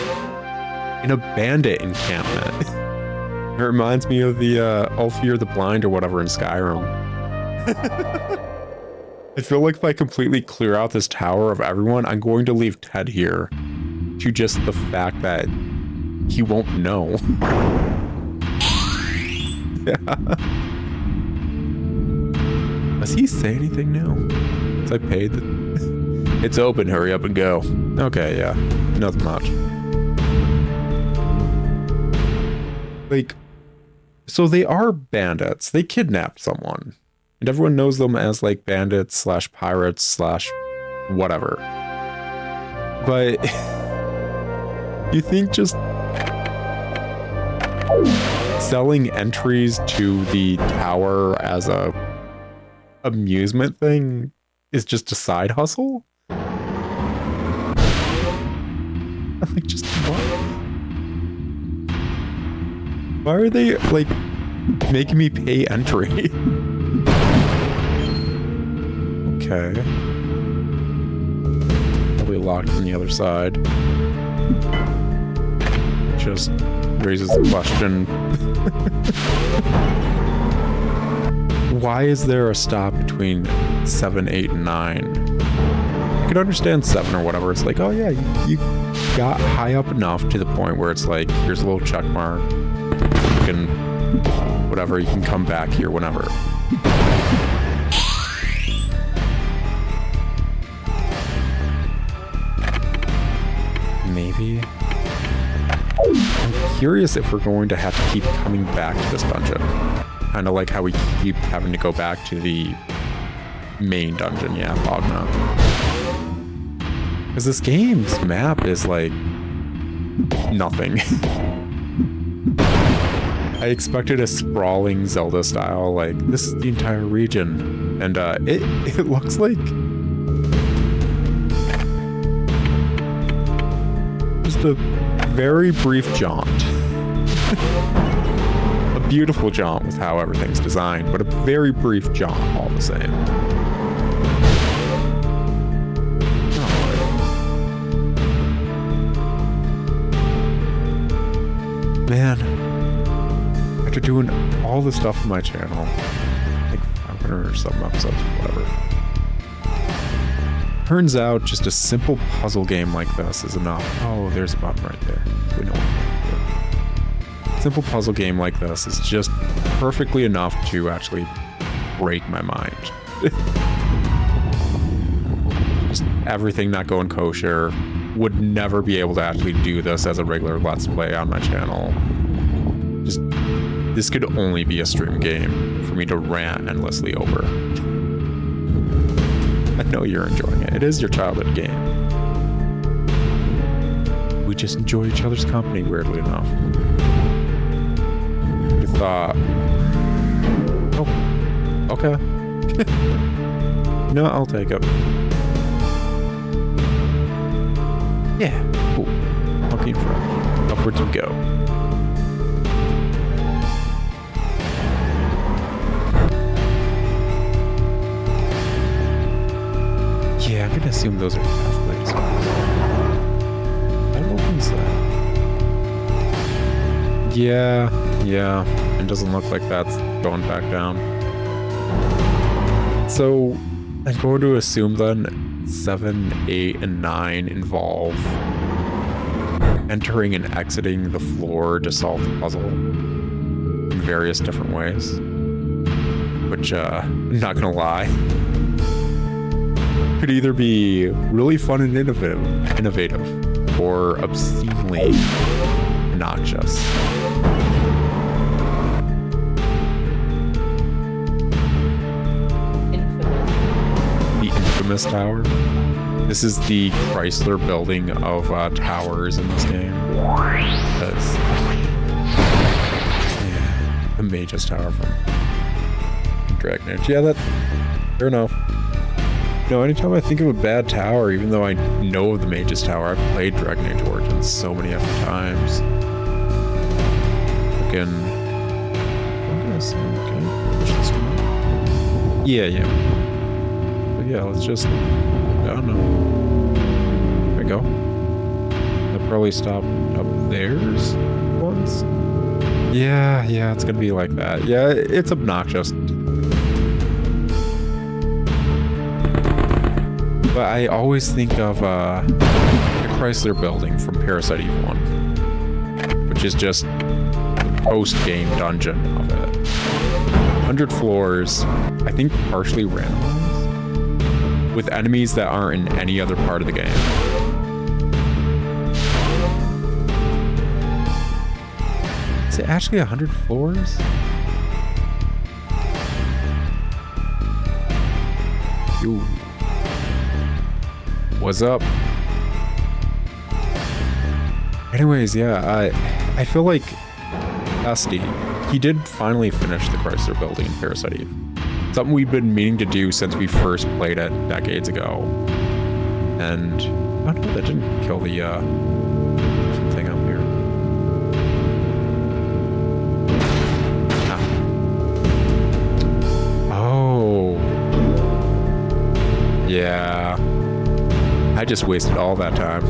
[SPEAKER 1] in a bandit encampment. It reminds me of the All Fear the Blind or whatever in Skyrim. I feel like if I completely clear out this tower of everyone, I'm going to leave Ted here to just the fact that he won't know. Yeah. Does he say anything now? Because I paid the... It's open, hurry up and go. Okay, yeah. Nothing much. Like, so they are bandits. They kidnapped someone. And everyone knows them as, like, bandits slash pirates slash whatever. But you think just selling entries to the tower as a amusement thing is just a side hustle? Like, just what? Why are they, like, making me pay entry? Okay. Probably locked on the other side. Just raises the question. Why is there a stop between 7, 8, and 9? I could understand 7 or whatever. It's like, oh yeah, you got high up enough to the point where it's like, here's a little check mark. You can, whatever, you can come back here whenever. Maybe. I'm curious if we're going to have to keep coming back to this dungeon. Kind of like how we keep having to go back to the main dungeon, yeah, Fogna. Because this game's map is like nothing. I expected a sprawling Zelda style, like this is the entire region, and it looks like just a very brief jaunt. A beautiful jaunt with how everything's designed, but a very brief jaunt all the same. Man, after doing all the stuff on my channel, like 500 or some episodes or whatever, turns out just a simple puzzle game like this is enough. Oh, there's a button right there. We know what. Simple puzzle game like this is just perfectly enough to actually break my mind. Just everything not going kosher. Would never be able to actually do this as a regular Let's Play on my channel. Just, this could only be a stream game for me to rant endlessly over. I know you're enjoying it. It is your childhood game. We just enjoy each other's company, weirdly enough. You thought, oh, okay. You know what? I'll take it. Yeah, cool. Looking fresh. Upwards we go. Yeah, I'm gonna assume those are pathways. That opens that. Yeah. It doesn't look like that's going back down. So I'm going to assume then 7, 8, and 9 involve entering and exiting the floor to solve the puzzle in various different ways. Which, I'm not gonna lie, could either be really fun and innovative or obscenely obnoxious. The infamous tower. This is the Chrysler building of towers in this game. That's the Mage's Tower from Dragon Age. Yeah, fair enough. No, anytime I think of a bad tower, even though I know of the Mage's Tower, I've played Dragon Age Origins so many other times. Fucking... Yeah. But yeah, let's just... I don't know. There we go. I'll probably stop up theirs once. Yeah, it's gonna be like that. Yeah, it's obnoxious. But I always think of the Chrysler building from Parasite Eve 1, which is just the post-game dungeon of it. 100 floors, I think partially randomized, with enemies that aren't in any other part of the game. Is it actually 100 floors? Ooh. What's up? Anyways, yeah, I feel like Dusty, he did finally finish the Chrysler building in Parasite Eve. Something we've been meaning to do since we first played it decades ago. And oh no, that didn't kill the thing up here. Oh. Yeah. I just wasted all that time.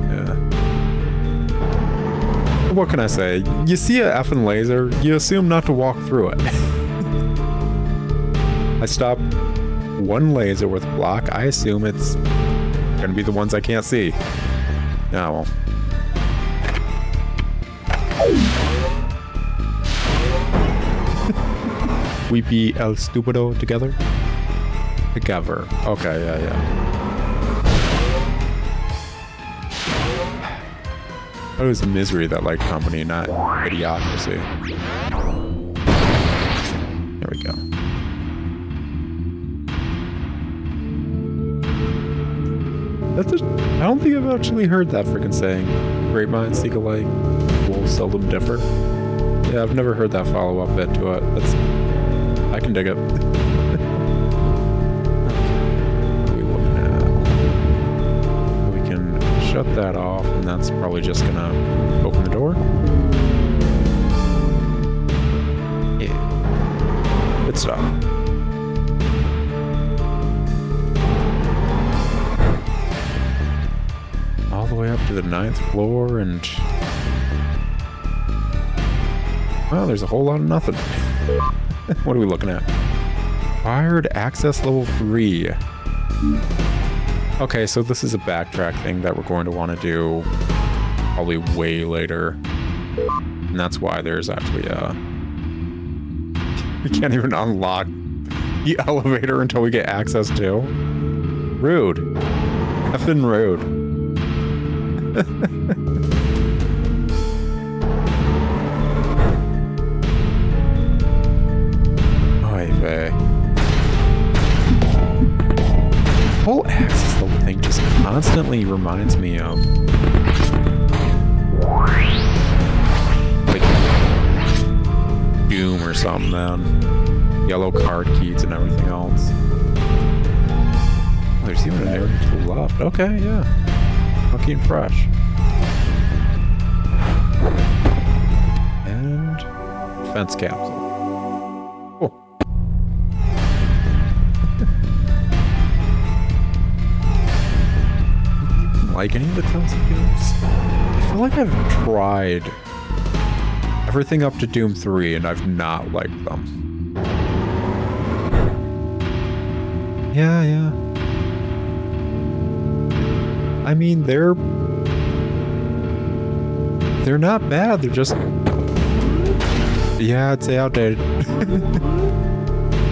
[SPEAKER 1] Yeah. What can I say? You see a effing laser, you assume not to walk through it. I stopped one laser with a block. I assume it's gonna be the ones I can't see. Oh, well. We be El Stupido together? Together. Okay, yeah. It was misery that liked company, not idiocracy. There we go. I don't think I've actually heard that freaking saying. Great minds think alike, will seldom differ. Yeah, I've never heard that follow-up bit to it. I can dig it. Shut that off, and that's probably just gonna open the door. Yeah. Good stuff. All the way up to the 9th floor, and... well, there's a whole lot of nothing. What are we looking at? Required access level 3. Okay, so this is a backtrack thing that we're going to want to do probably way later. And that's why there's actually we can't even unlock the elevator until we get access to. Rude. Effing rude. Oy vey. Whole access level thing just constantly reminds me of like Doom or something, man. Yellow card keys and everything else. Oh, there's even an area to the left. Okay, yeah. Funky and fresh. And fence capsule. Like any of the Tales of games? I feel like I've tried everything up to Doom 3, and I've not liked them. Yeah. I mean, they're not bad. They're just... Yeah, I'd say outdated.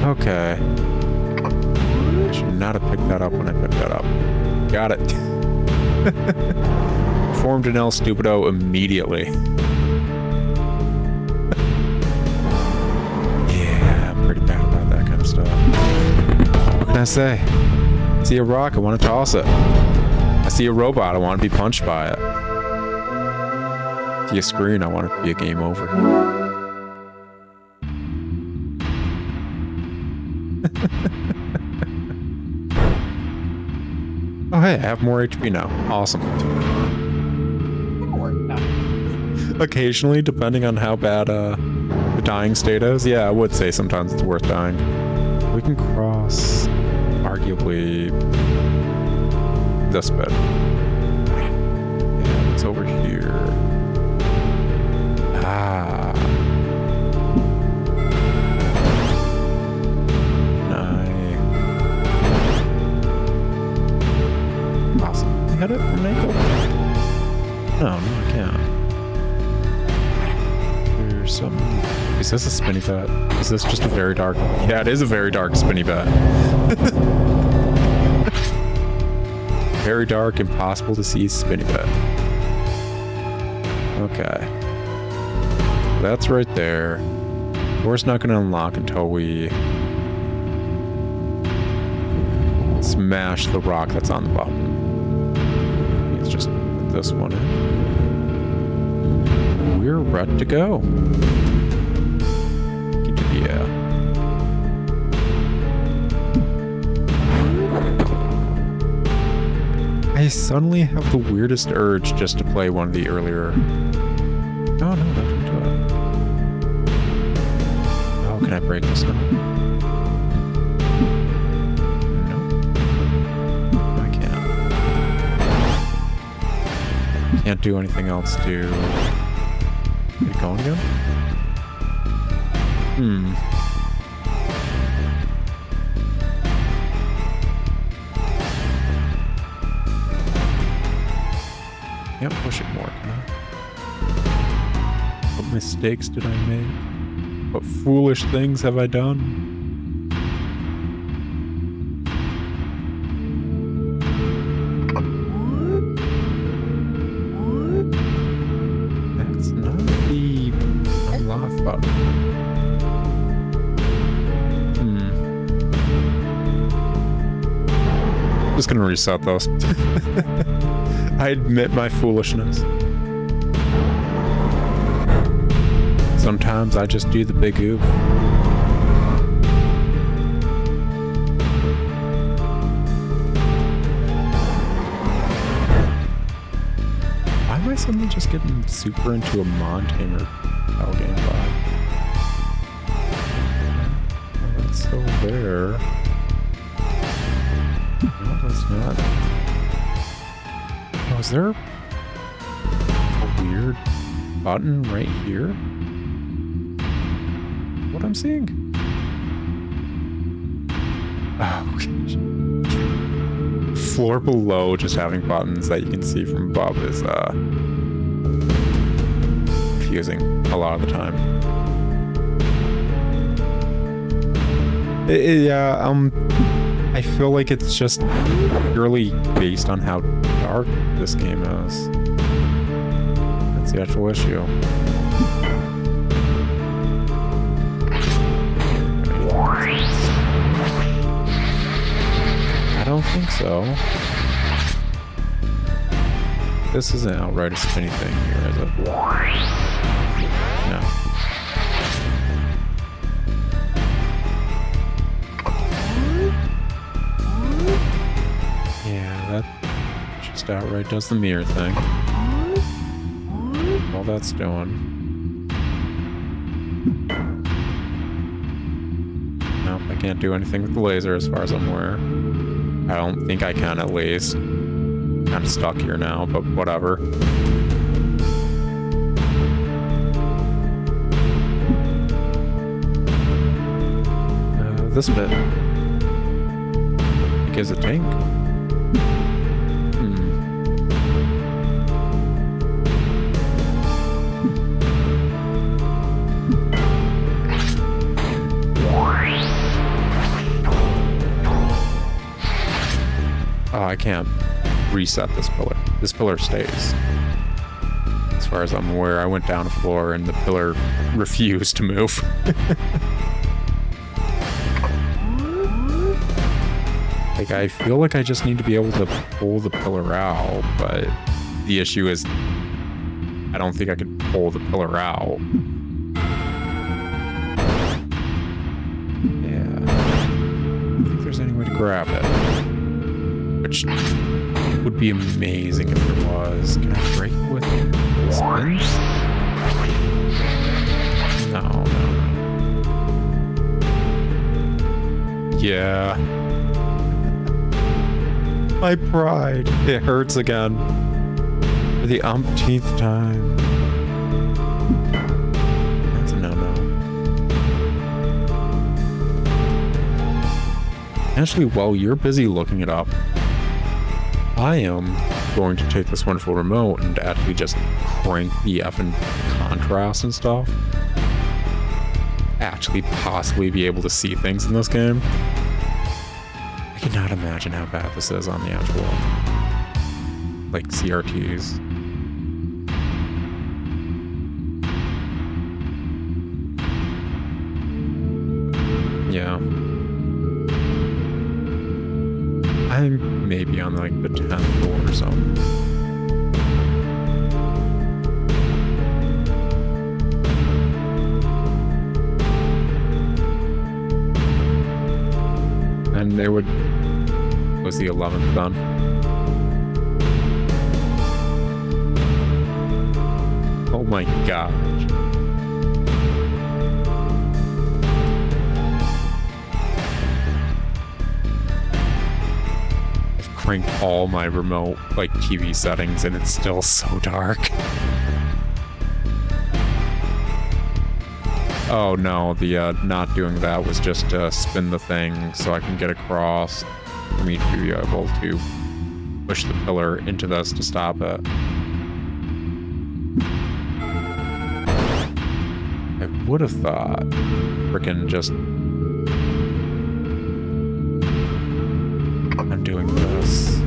[SPEAKER 1] Okay. I should not have picked that up when I picked that up. Got it. Formed an El Stupido immediately. Yeah, I'm pretty bad about that kind of stuff. What can I say? I see a rock, I want to toss it. I see a robot, I want to be punched by it. I see a screen, I want it to be a game over. Oh hey, I have more HP now. Awesome. Occasionally, depending on how bad the dying state is, yeah, I would say sometimes it's worth dying. We can cross, arguably, this bit. Yeah, it's over here. Ah. Hit it from Nako? No, I can't. There's some... Is this a spinny bat? Is this just a very dark... Yeah, it is a very dark spinny bat. Very dark, impossible to see spinny bat. Okay. That's right there. Door's not going to unlock until we... smash the rock that's on the bottom. Just put this one in. We're ready to go. Yeah. I suddenly have the weirdest urge just to play one of the earlier... Oh no, that didn't do it. Oh, can I break this now? Can't do anything else to get it going again? Can't push it more, can I? What mistakes did I make? What foolish things have I done? Just gonna reset those. I admit my foolishness. Sometimes I just do the big oof. Why am I suddenly just getting super into a Montaner style game vibe? Oh, that's still there. Not. Oh, is there a weird button right here? What I'm seeing? Oh, gosh. Floor below just having buttons that you can see from above is confusing a lot of the time. Yeah, I feel like it's just purely based on how dark this game is. That's the actual issue. I don't think so. This isn't outright a spinny thing here, is it? No. That just outright does the mirror thing. All that's doing. Nope, I can't do anything with the laser as far as I'm aware. I don't think I can at least. I'm stuck here now, but whatever. this bit. It gives a tank. Oh, I can't reset this pillar. This pillar stays. As far as I'm aware, I went down a floor and the pillar refused to move. Like, I feel like I just need to be able to pull the pillar out, but the issue is I don't think I could pull the pillar out. Yeah. I don't think there's any way to grab it. Which would be amazing if there was. Can I break with spins? No. Yeah. My pride. It hurts again. For the umpteenth time. That's a no-no. Actually, while you're busy looking it up, I am going to take this wonderful remote and actually just crank the effing contrast and stuff. Actually possibly be able to see things in this game. I cannot imagine how bad this is on the actual, like, CRTs. Yeah. I'm maybe on like the 10th floor or something. And they would... was the 11th done? Oh my gosh. Cranked all my remote, like, TV settings, and it's still so dark. Oh no, the not doing that was just to spin the thing so I can get across for me to be able to push the pillar into this to stop it. I would have thought frickin' just undoing this.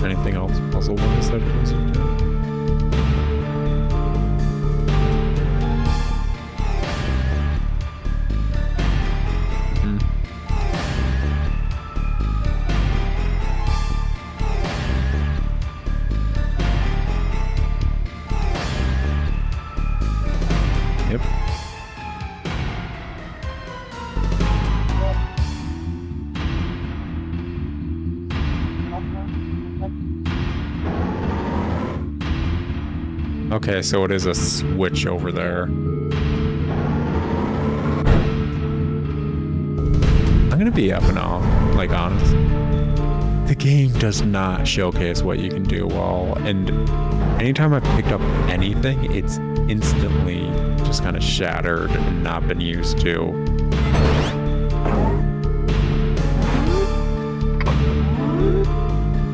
[SPEAKER 1] Anything else puzzle-wise that it goes into? Okay, so it is a switch over there. I'm gonna be up and off, like, honest. The game does not showcase what you can do well, and anytime I've picked up anything, it's instantly just kind of shattered and not been used to.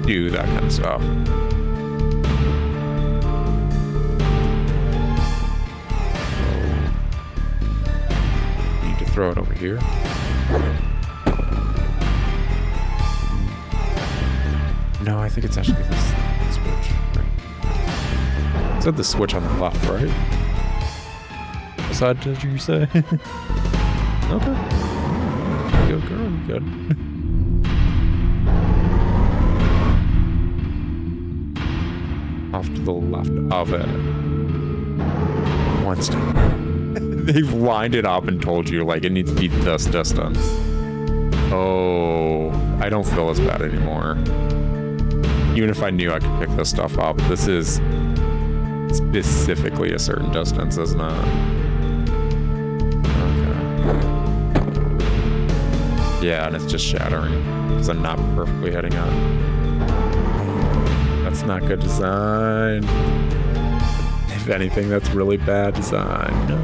[SPEAKER 1] Do that kind of stuff. Throw it over here. No, I think it's actually this switch. Right. It said the switch on the left, right? What side did you say? Okay. Good girl, good. Off to the left of it. One step. They've lined it up and told you, like, it needs to be this distance. Oh, I don't feel as bad anymore. Even if I knew I could pick this stuff up, this is specifically a certain distance, isn't it? Okay. Yeah, and it's just shattering because I'm not perfectly hitting it. That's not good design. If anything, that's really bad design. No.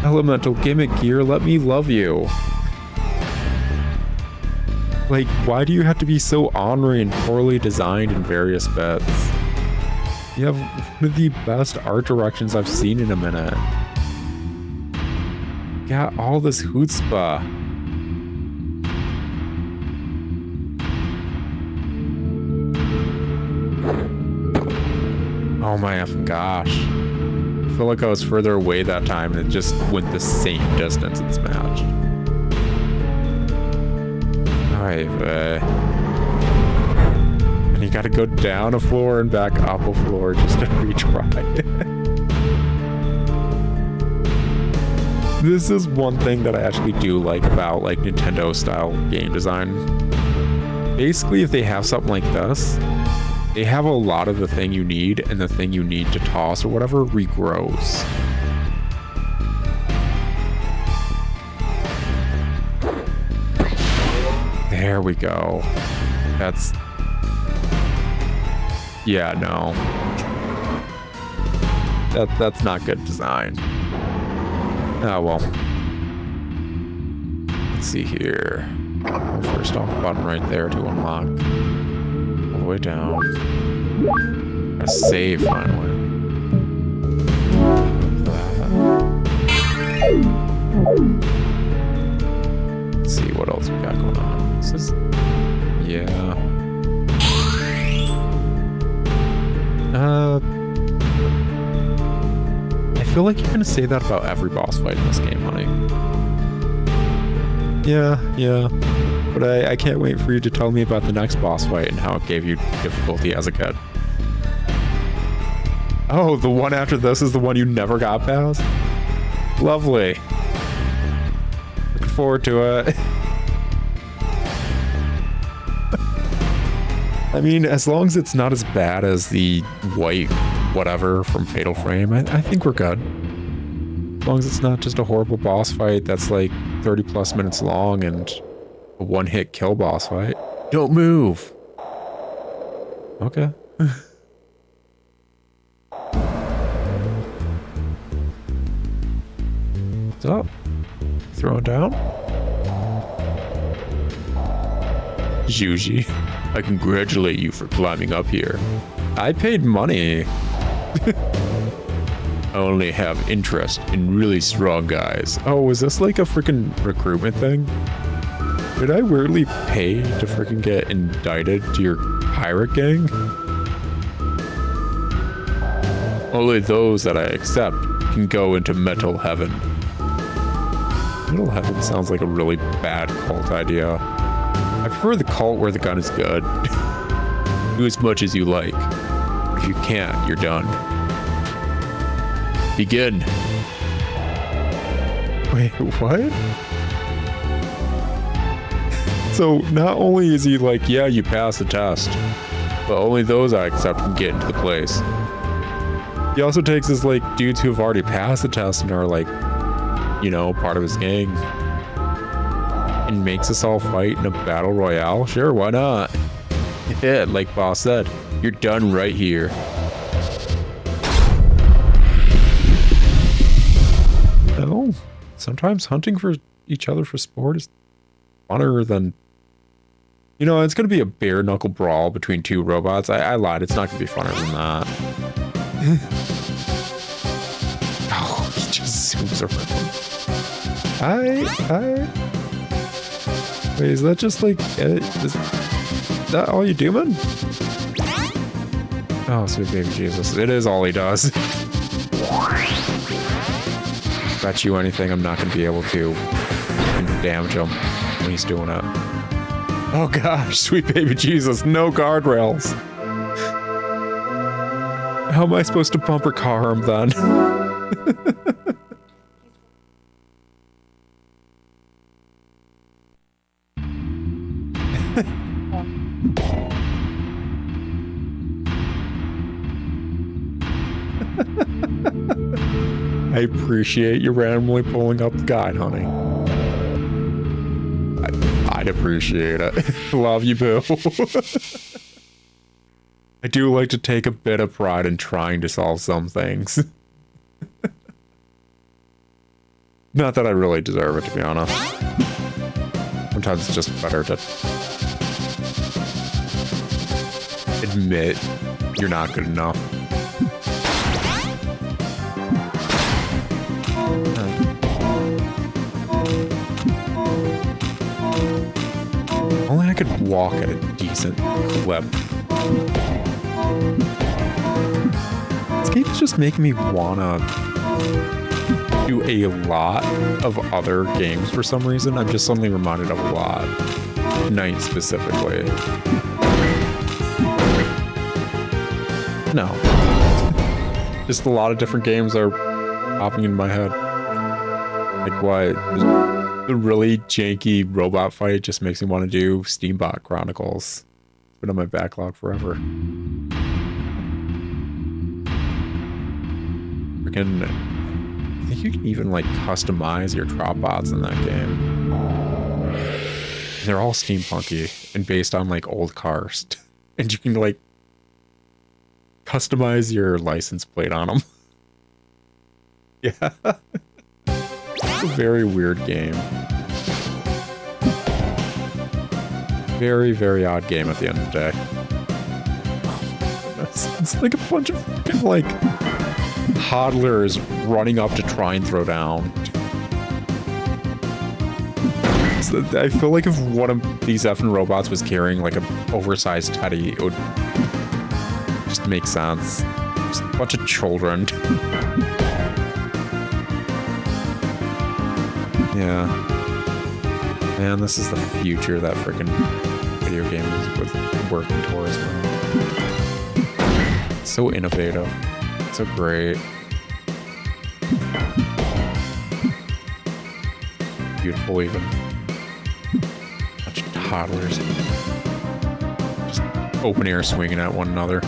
[SPEAKER 1] Elemental Gimmick gear, let me love you. Like, why do you have to be so ornery and poorly designed in various bits? You have one of the best art directions I've seen in a minute. Got all this chutzpah. Oh my effing gosh. I feel like I was further away that time and it just went the same distance and smashed. Alright, and you gotta go down a floor and back up a floor just to retry. This is one thing that I actually do like about like Nintendo style game design. Basically, if they have something like this, they have a lot of the thing you need, and the thing you need to toss or whatever regrows. There we go. That's... Yeah, no. That's not good design. Oh, well. Let's see here. First off, button right there to unlock. All the way down. A save, finally. Let's see what else we got going on. This is... Yeah. I feel like you're gonna say that about every boss fight in this game, honey. Yeah. But I can't wait for you to tell me about the next boss fight and how it gave you difficulty as a kid. Oh, the one after this is the one you never got past? Lovely. Looking forward to it. I mean, as long as it's not as bad as the white whatever from Fatal Frame, I think we're good. As long as it's not just a horrible boss fight that's like 30 plus minutes long and a one-hit kill boss fight. Don't move! Okay. What's up? Throwing down? E.G.G, I congratulate you for climbing up here. I paid money. I only have interest in really strong guys. Oh, is this like a freaking recruitment thing? Did I weirdly pay to freaking get indicted to your pirate gang? Only those that I accept can go into Metal Heaven. Metal Heaven sounds like a really bad cult idea. I prefer the cult where the gun is good. Do as much as you like. But if you can't, you're done. Begin. Wait, what? So not only is he like, yeah, you passed the test, but only those I accept can get into the place. He also takes his like dudes who have already passed the test and are like, you know, part of his gang, and makes us all fight in a battle royale. Sure, why not? Yeah, like boss said, you're done right here. No, sometimes hunting for each other for sport is funner than... You know, it's going to be a bare knuckle brawl between two robots. I lied, it's not going to be funner than that. Oh, he just zooms around. Wait, is that just like... Is that all you do, man? Oh, sweet baby Jesus. It is all he does. Bet you anything I'm not going to be able to damage him when he's doing it. Oh gosh, sweet baby Jesus, no guardrails. How am I supposed to bumper car him then? I appreciate you randomly pulling up the guide, honey. I'd appreciate it. Love you, boo. I do like to take a bit of pride in trying to solve some things. Not that I really deserve it, to be honest. Sometimes it's just better to admit you're not good enough. Only I could walk at a decent clip. This game's just making me wanna do a lot of other games for some reason. I'm just suddenly reminded of a lot. Night specifically. No. Just a lot of different games are popping in my head. Like what? The really janky robot fight just makes me want to do Steambot Chronicles. It's been on my backlog forever. Freaking, I think you can even like customize your drop bots in that game. They're all steampunky and based on like old cars. And you can like customize your license plate on them. Yeah. It's a very weird game. Very, very odd game at the end of the day. Oh, it's like a bunch of fucking, like, toddlers running up to try and throw down. So I feel like if one of these effing robots was carrying, like, an oversized teddy, it would just make sense. Just a bunch of children. Yeah. Man, this is the future that freaking video game is working towards, man. It's so innovative. It's so great. Beautiful, even. Bunch of toddlers. Just open air swinging at one another.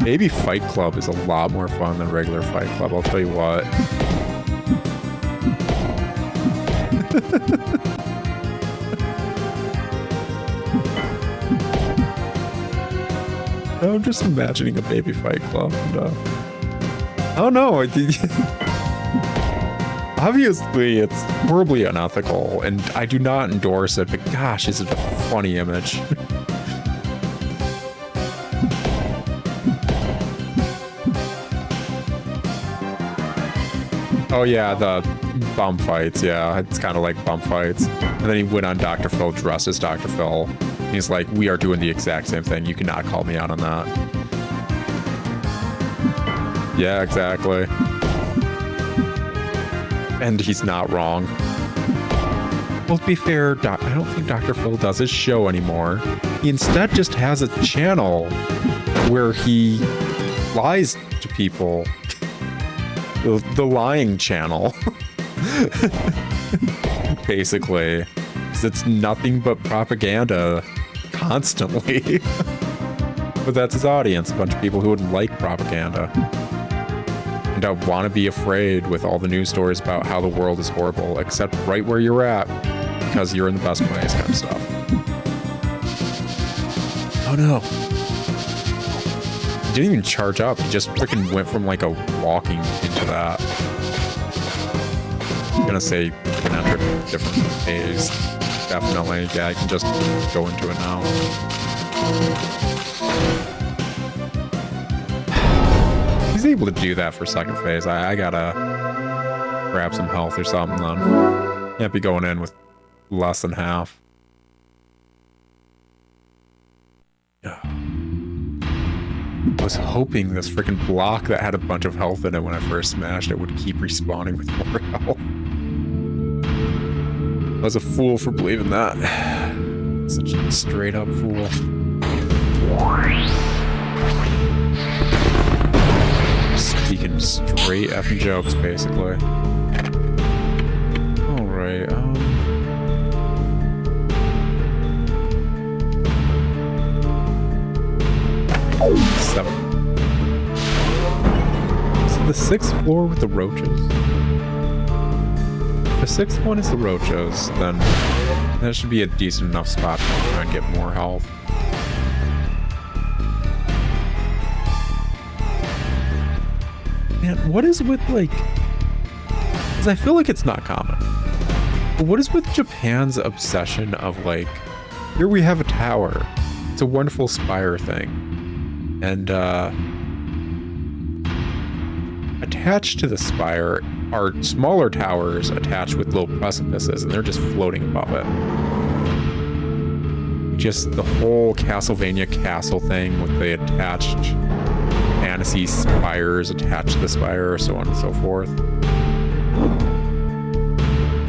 [SPEAKER 1] Maybe Fight Club is a lot more fun than regular Fight Club, I'll tell you what. I'm just imagining a baby Fight Club. And, I don't know. Obviously, it's horribly unethical, and I do not endorse it, but gosh, is it a funny image. Oh yeah, the bum fights, yeah. It's kind of like bum fights. And then he went on Dr. Phil dressed as Dr. Phil. He's like, we are doing the exact same thing. You cannot call me out on that. Yeah, exactly. And he's not wrong. Well, to be fair, I don't think Dr. Phil does his show anymore. He instead just has a channel where he lies to people. The lying channel. Basically. Because it's nothing but propaganda constantly. But that's his audience, a bunch of people who would like propaganda. And I want to be afraid with all the news stories about how the world is horrible, except right where you're at, because you're in the best place kind of stuff. Oh no. He didn't even charge up, he just freaking went from like a walking into that. I'm gonna say you can enter a different phase. Definitely, yeah, I can just go into it now. He's able to do that for second phase. I gotta grab some health or something then. Can't be going in with less than half. Yeah. I was hoping this freaking block that had a bunch of health in it when I first smashed it would keep respawning with more health. I was a fool for believing that. Such a straight up fool. Speaking straight effing jokes, basically. Alright, 7. Is it the 6th floor with the roaches? 6th one is the roaches, then that should be a decent enough spot to try and get more health. Man, what is with, like... Because I feel like it's not common. But what is with Japan's obsession of, like... Here we have a tower. It's a wonderful spire thing. And, attached to the spire are smaller towers attached with little precipices, and they're just floating above it. Just the whole Castlevania castle thing with the attached fantasy spires attached to the spire, so on and so forth.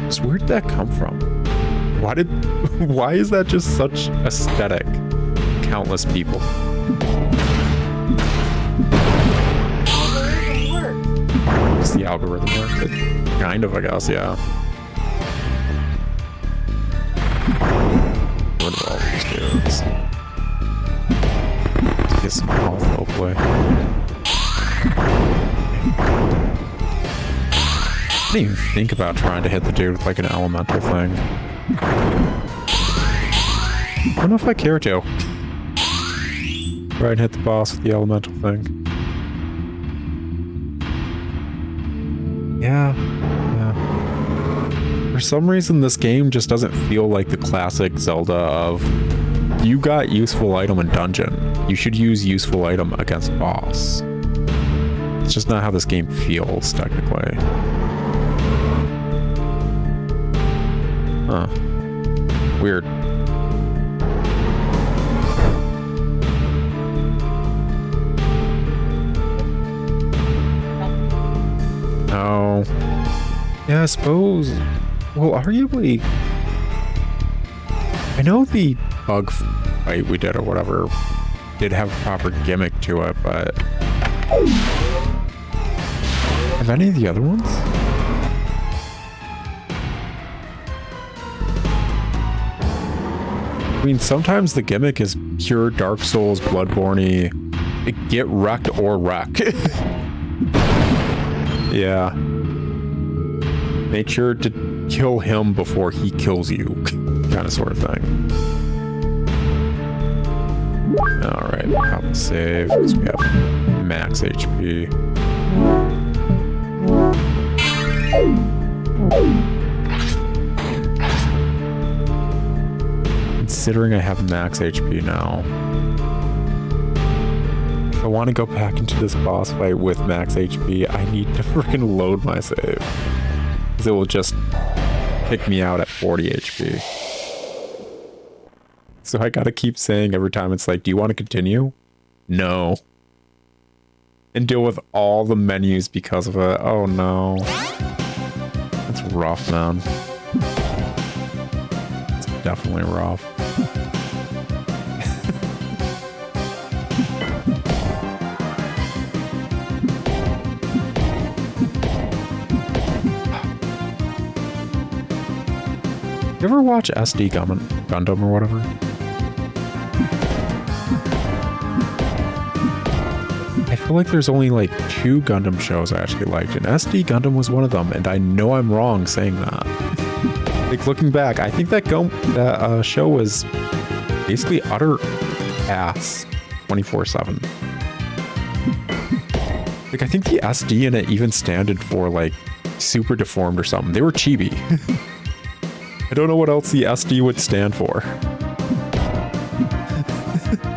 [SPEAKER 1] Just where did that come from? Why is that just such aesthetic? Countless people. Does the algorithm work? Kind of, I guess, yeah. What are all these dudes? Let's get some health, hopefully. I didn't even think about trying to hit the dude with like an elemental thing. I don't know if I care to. Try and hit the boss with the elemental thing. Yeah. For some reason, this game just doesn't feel like the classic Zelda of you got useful item in dungeon. You should use useful item against boss. It's just not how this game feels, technically. Huh. Weird. Oh. Yeah, I suppose. Well, arguably, I know the bug fight we did or whatever did have a proper gimmick to it, but have any of the other ones? I mean, sometimes the gimmick is pure Dark Souls, Bloodborne-y. Get wrecked or wreck. Yeah. Make sure to kill him before he kills you. Kind of sort of thing. Alright, I'll save because we have max HP. Considering I have max HP now, if I want to go back into this boss fight with max HP, I need to freaking load my save. Because it will just kick me out at 40 HP. So I gotta keep saying every time it's like, do you want to continue? No. And deal with all the menus because of it. Oh no. That's rough, man. It's definitely rough. You ever watch SD Gundam or whatever? I feel like there's only like 2 Gundam shows I actually liked, and SD Gundam was one of them, and I know I'm wrong saying that. Like, looking back, I think that show was basically utter ass 24/7. Like, I think the SD in it even standed for like super deformed or something. They were chibi. I don't know what else the SD would stand for.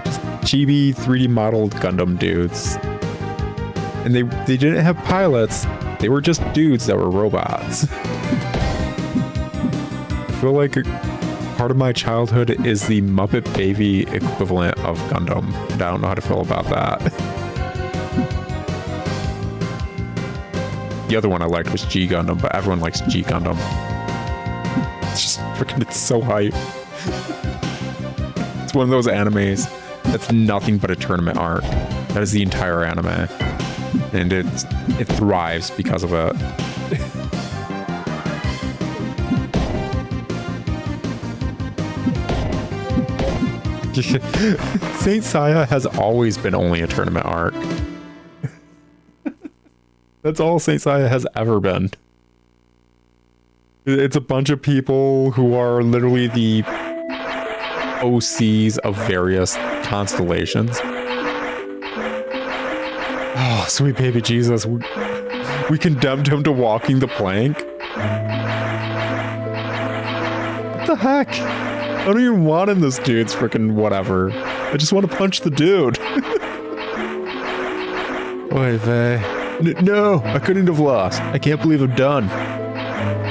[SPEAKER 1] Just chibi 3D modeled Gundam dudes. And they didn't have pilots. They were just dudes that were robots. I feel like part of my childhood is the Muppet Baby equivalent of Gundam. And I don't know how to feel about that. The other one I liked was G Gundam, but everyone likes G Gundam. It's just freaking, it's so hype. It's one of those animes that's nothing but a tournament arc. That is the entire anime. And it thrives because of it. Saint Seiya has always been only a tournament arc. That's all Saint Seiya has ever been. It's a bunch of people who are literally the OCs of various constellations. Oh, sweet baby Jesus. We condemned him to walking the plank. What the heck? I don't even want in this dude's freaking whatever. I just want to punch the dude. Oy vey. No, I couldn't have lost. I can't believe I'm done.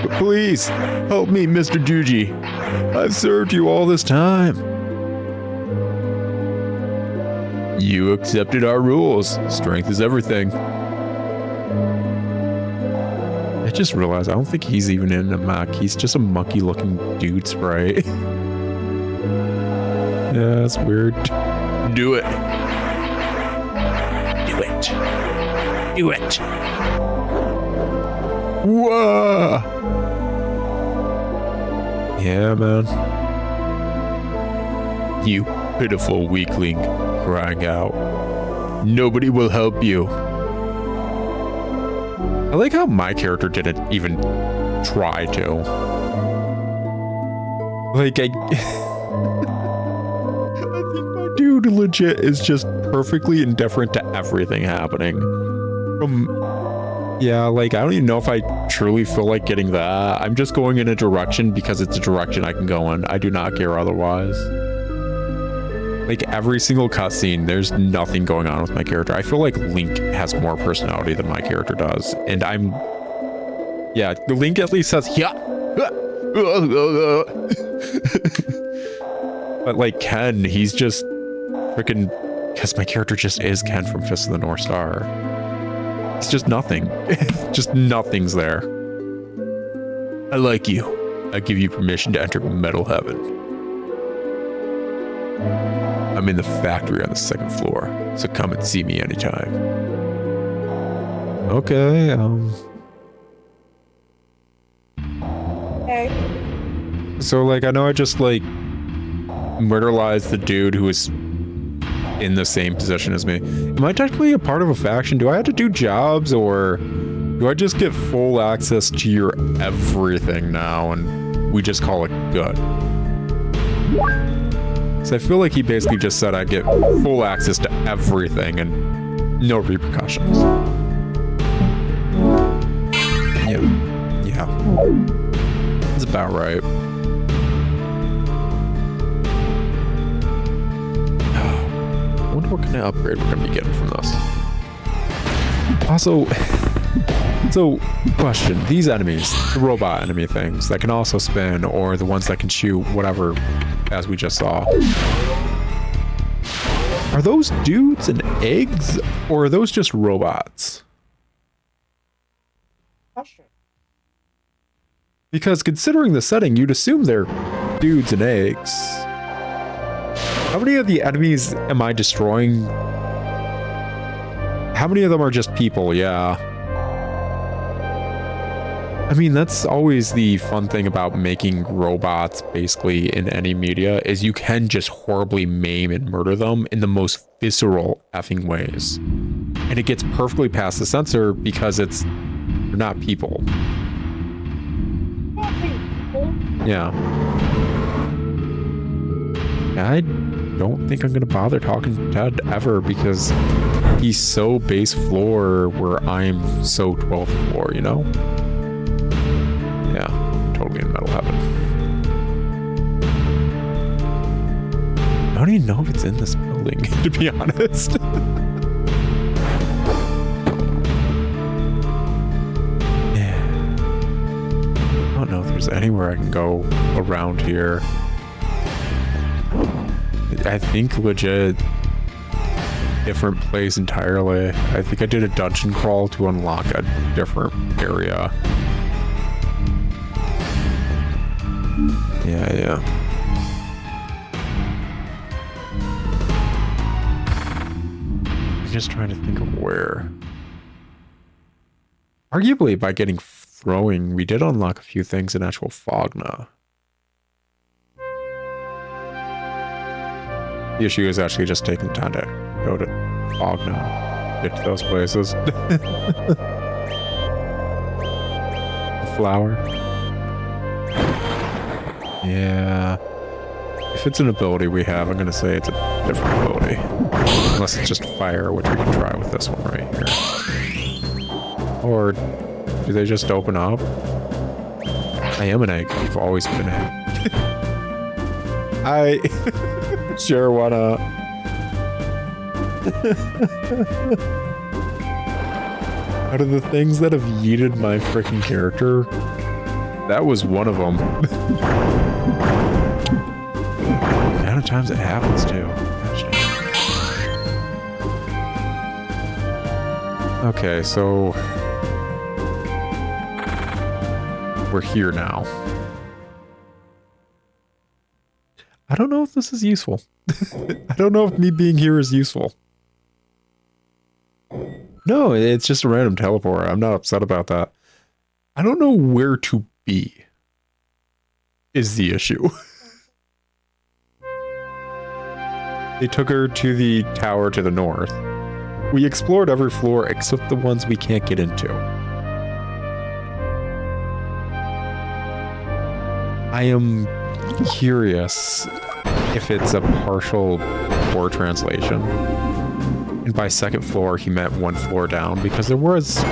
[SPEAKER 1] But please, help me, Mr. E.G.G. I've served you all this time. You accepted our rules. Strength is everything. I just realized I don't think he's even in a mech. He's just a monkey-looking dude sprite. Yeah, that's weird. Do it. Do it. Do it. Whoa. Yeah, man. You pitiful weakling crying out. Nobody will help you. I like how my character didn't even try to. Like, I think my dude legit is just perfectly indifferent to everything happening. Yeah, like, I don't even know if I truly feel like getting that. I'm just going in a direction because it's a direction I can go in. I do not care otherwise. Like, every single cutscene, there's nothing going on with my character. I feel like Link has more personality than my character does. And I'm... Yeah, Link at least says, yeah. But, like, Ken, he's just freaking... Because my character just is Ken from Fist of the North Star. It's just nothing. Just nothing's there. I like you. I give you permission to enter Metal Heaven. I'm in the factory on the 2nd floor, so come and see me anytime. Okay,
[SPEAKER 2] Okay.
[SPEAKER 1] So, like, I know I just, like, murderized the dude who was in the same position as me. Am I technically a part of a faction? Do I have to do jobs, or do I just get full access to your everything now and we just call it good? So I feel like he basically just said I get full access to everything and no repercussions. Yeah. That's about right. I wonder what kind of upgrade we're going to be getting from this. Also, so, question. These enemies, the robot enemy things that can also spin, or the ones that can shoot whatever, as we just saw. Are those dudes and eggs, or are those just robots?
[SPEAKER 2] Question.
[SPEAKER 1] Because considering the setting, you'd assume they're dudes and eggs. How many of the enemies am I destroying? How many of them are just people? Yeah. I mean, that's always the fun thing about making robots basically in any media, is you can just horribly maim and murder them in the most visceral effing ways. And it gets perfectly past the censor because they're not people. Yeah. I don't think I'm gonna bother talking to Ted ever because he's so base floor where I'm so 12th floor, you know? Yeah, totally in Metal Heaven. I don't even know if it's in this building, to be honest. Yeah. I don't know if there's anywhere I can go around here. I think legit different place entirely. I think I did a dungeon crawl to unlock a different area. Yeah. I'm just trying to think of where. Arguably, by getting throwing, we did unlock a few things in actual Fogna. The issue is actually just taking the time to go to Fogna, get to those places. The flower. Yeah. If it's an ability we have, I'm gonna say it's a different ability. Unless it's just fire, which we can try with this one right here. Or do they just open up? I am an egg. I've always been an egg. I sure wanna. Out of the things that have yeeted my freaking character, that was one of them. The amount of times it happens too. Okay, so we're here now. I don't know if this is useful. I don't know if me being here is useful. No, it's just a random teleport. I'm not upset about that. I don't know where to be is the issue. They took her to the tower to the north. We explored every floor except the ones we can't get into. I am curious if it's a partial poor translation. And by second floor, he meant one floor down, because there was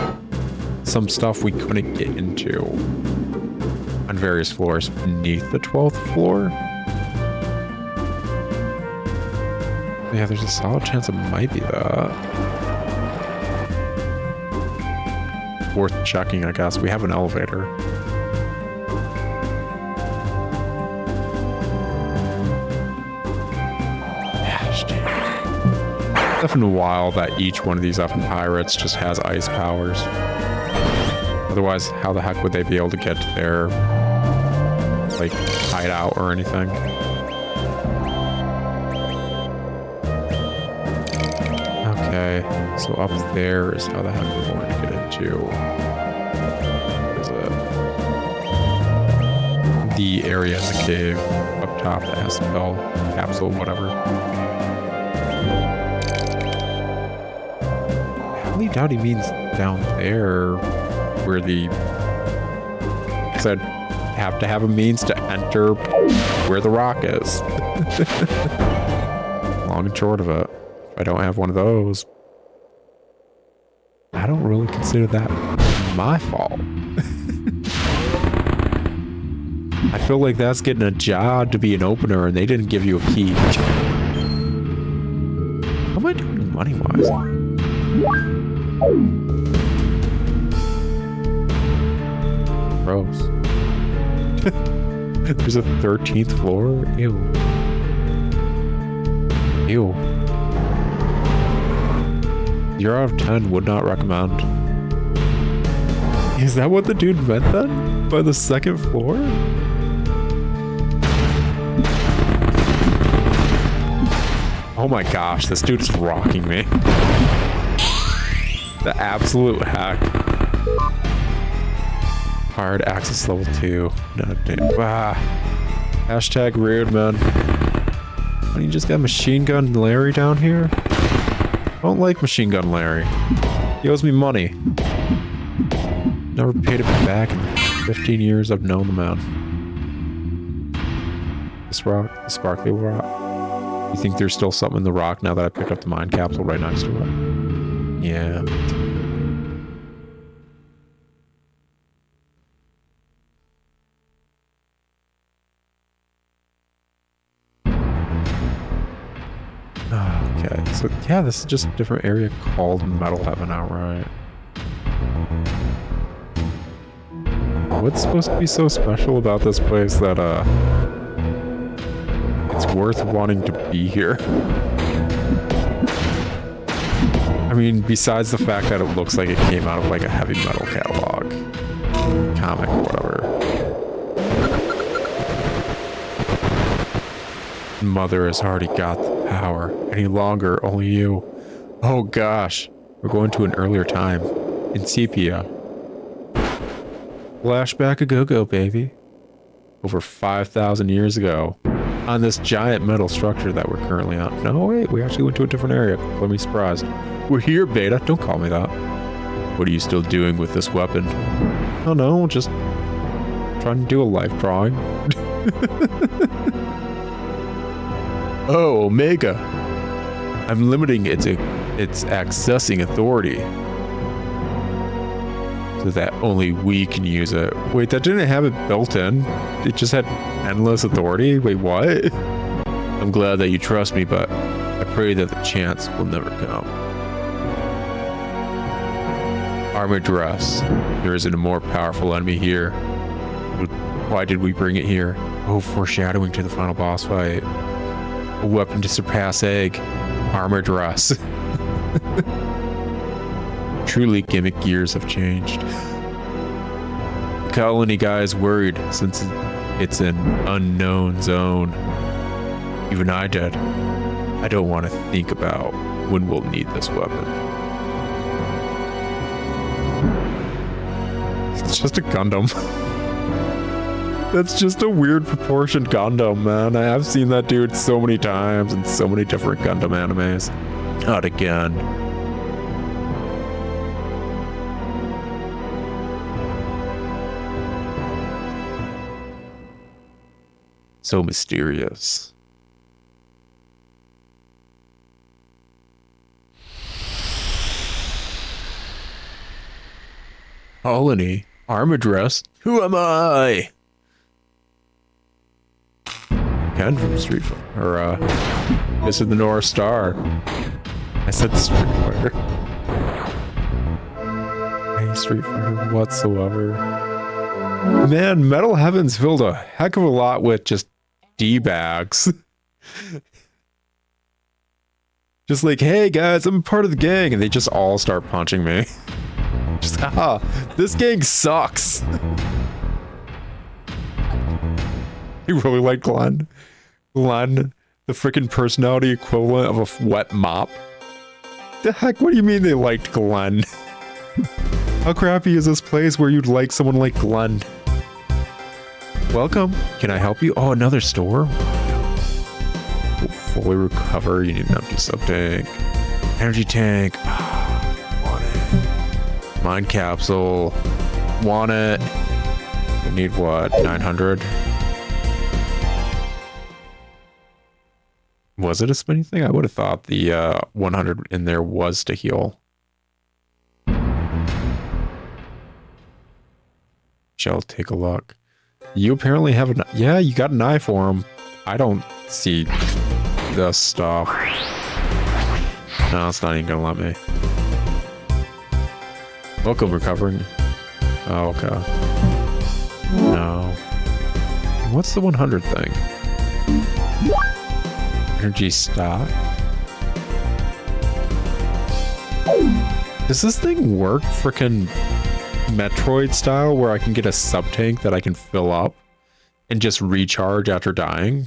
[SPEAKER 1] some stuff we couldn't get into on various floors beneath the 12th floor. Yeah, there's a solid chance it might be that. Worth checking, I guess. We have an elevator. Definitely wild that each one of these effing pirates just has ice powers. Otherwise, how the heck would they be able to get to their, like, hideout or anything? Okay, so up there is how the heck we're going to get into. What is it? The area in the cave up top that has the bell capsule, whatever. I doubt he means down there where the... Because I'd have to have a means to enter where the rock is. Long and short of it. If I don't have one of those, I don't really consider that my fault. I feel like that's getting a job to be an opener and they didn't give you a key. How am I doing money-wise? Gross. There's a 13th floor? Ew. Ew. 0 out of 10, would not recommend. Is that what the dude meant then? By the second floor? Oh my gosh, this dude is rocking me. The absolute hack. Hard access level 2. No, Hashtag rude, man. Why don't you just got Machine Gun Larry down here? I don't like Machine Gun Larry. He owes me money. Never paid it back in the 15 years I've known the man. This rock, the sparkly rock. You think there's still something in the rock now that I picked up the mine capsule right next to it? Yeah. Okay, so yeah, this is just a different area called Metal Heaven outright. What's supposed to be so special about this place that it's worth wanting to be here? I mean, besides the fact that it looks like it came out of like a heavy metal catalog, comic or whatever. Mother has already got the power. Any longer, only you. Oh gosh, we're going to an earlier time. In Sepia. Flashback a go-go, baby. Over 5,000 years ago. On this giant metal structure that we're currently on. No, wait, we actually went to a different area. Let me surprised. We're here, Beta. Don't call me that. What are you still doing with this weapon? Oh no, just trying to do a life drawing.
[SPEAKER 3] Oh, Omega. I'm limiting its accessing authority so that only we can use it.
[SPEAKER 1] Wait, that didn't have it built in? It just had endless authority? Wait, what?
[SPEAKER 3] I'm glad that you trust me, but I pray that the chance will never come. Armored dress. There isn't a more powerful enemy here. Why did we bring it here?
[SPEAKER 1] Oh, foreshadowing to the final boss fight.
[SPEAKER 3] A weapon to surpass Egg.
[SPEAKER 1] Armor dress.
[SPEAKER 3] Truly, Gimmick gears have changed. The colony guy is worried since it's an unknown zone. Even I did. I don't want to think about when we'll need this weapon.
[SPEAKER 1] It's just a Gundam. That's just a weird proportioned Gundam, man. I've seen that dude so many times in so many different Gundam animes.
[SPEAKER 3] Not again. So mysterious. Colony, armor dress. Who am I? Ken from Street Fighter, or this is the North Star.
[SPEAKER 1] I said Street Fighter. Any Street Fighter whatsoever. Man, Metal Heaven's filled a heck of a lot with just D-bags. Just like, hey guys, I'm part of the gang, and they just all start punching me. Just, this gang sucks. You really like Glenn? Glenn, the freaking personality equivalent of a wet mop? The heck, what do you mean they liked Glenn? How crappy is this place where you'd like someone like Glenn?
[SPEAKER 3] Welcome. Can I help you? Oh, another store?
[SPEAKER 1] Fully recover, you need an empty sub-tank.
[SPEAKER 3] Energy tank. Want it. Mind capsule. Want it.
[SPEAKER 1] You need what? 900? Was it a spinny thing? I would have thought the 100 in there was to heal. Shall take a look. You apparently have a... Yeah, you got an eye for him. I don't see the stuff. No, it's not even gonna let me. Welcome, recovering. Oh, okay. No. What's the 100 thing? Energy stock. Does this thing work frickin' Metroid style where I can get a sub-tank that I can fill up and just recharge after dying?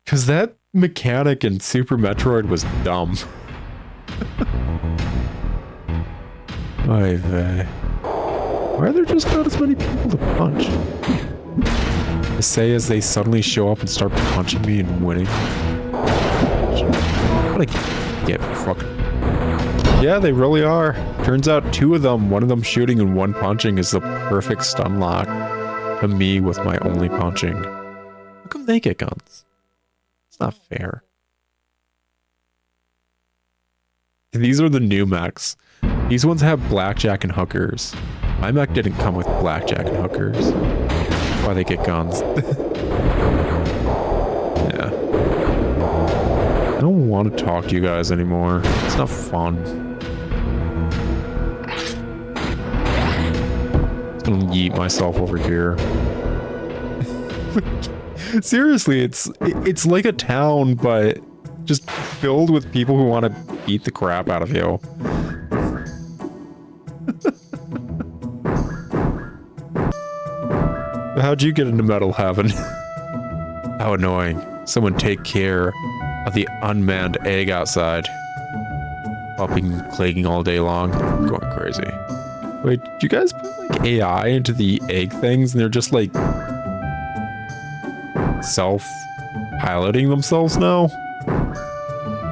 [SPEAKER 1] Because that mechanic in Super Metroid was dumb. Why are there just not as many people to punch? I say as they suddenly show up and start punching me and winning. What I get for fucking... Yeah, they really are. Turns out two of them, one of them shooting and one punching, is the perfect stun lock to me with my only punching. How come they get guns? It's not fair. These are the new mechs. These ones have blackjack and hookers. My mech didn't come with blackjack and hookers. Why they get guns. Yeah. I don't want to talk to you guys anymore. It's not fun. I'm gonna yeet myself over here. Seriously, it's like a town, but just filled with people who want to beat the crap out of you. How'd you get into Metal Heaven? How annoying. Someone take care of the unmanned egg outside. Popping and clagging all day long. Going crazy. Wait, did you guys put like AI into the egg things and they're just like self-piloting themselves now?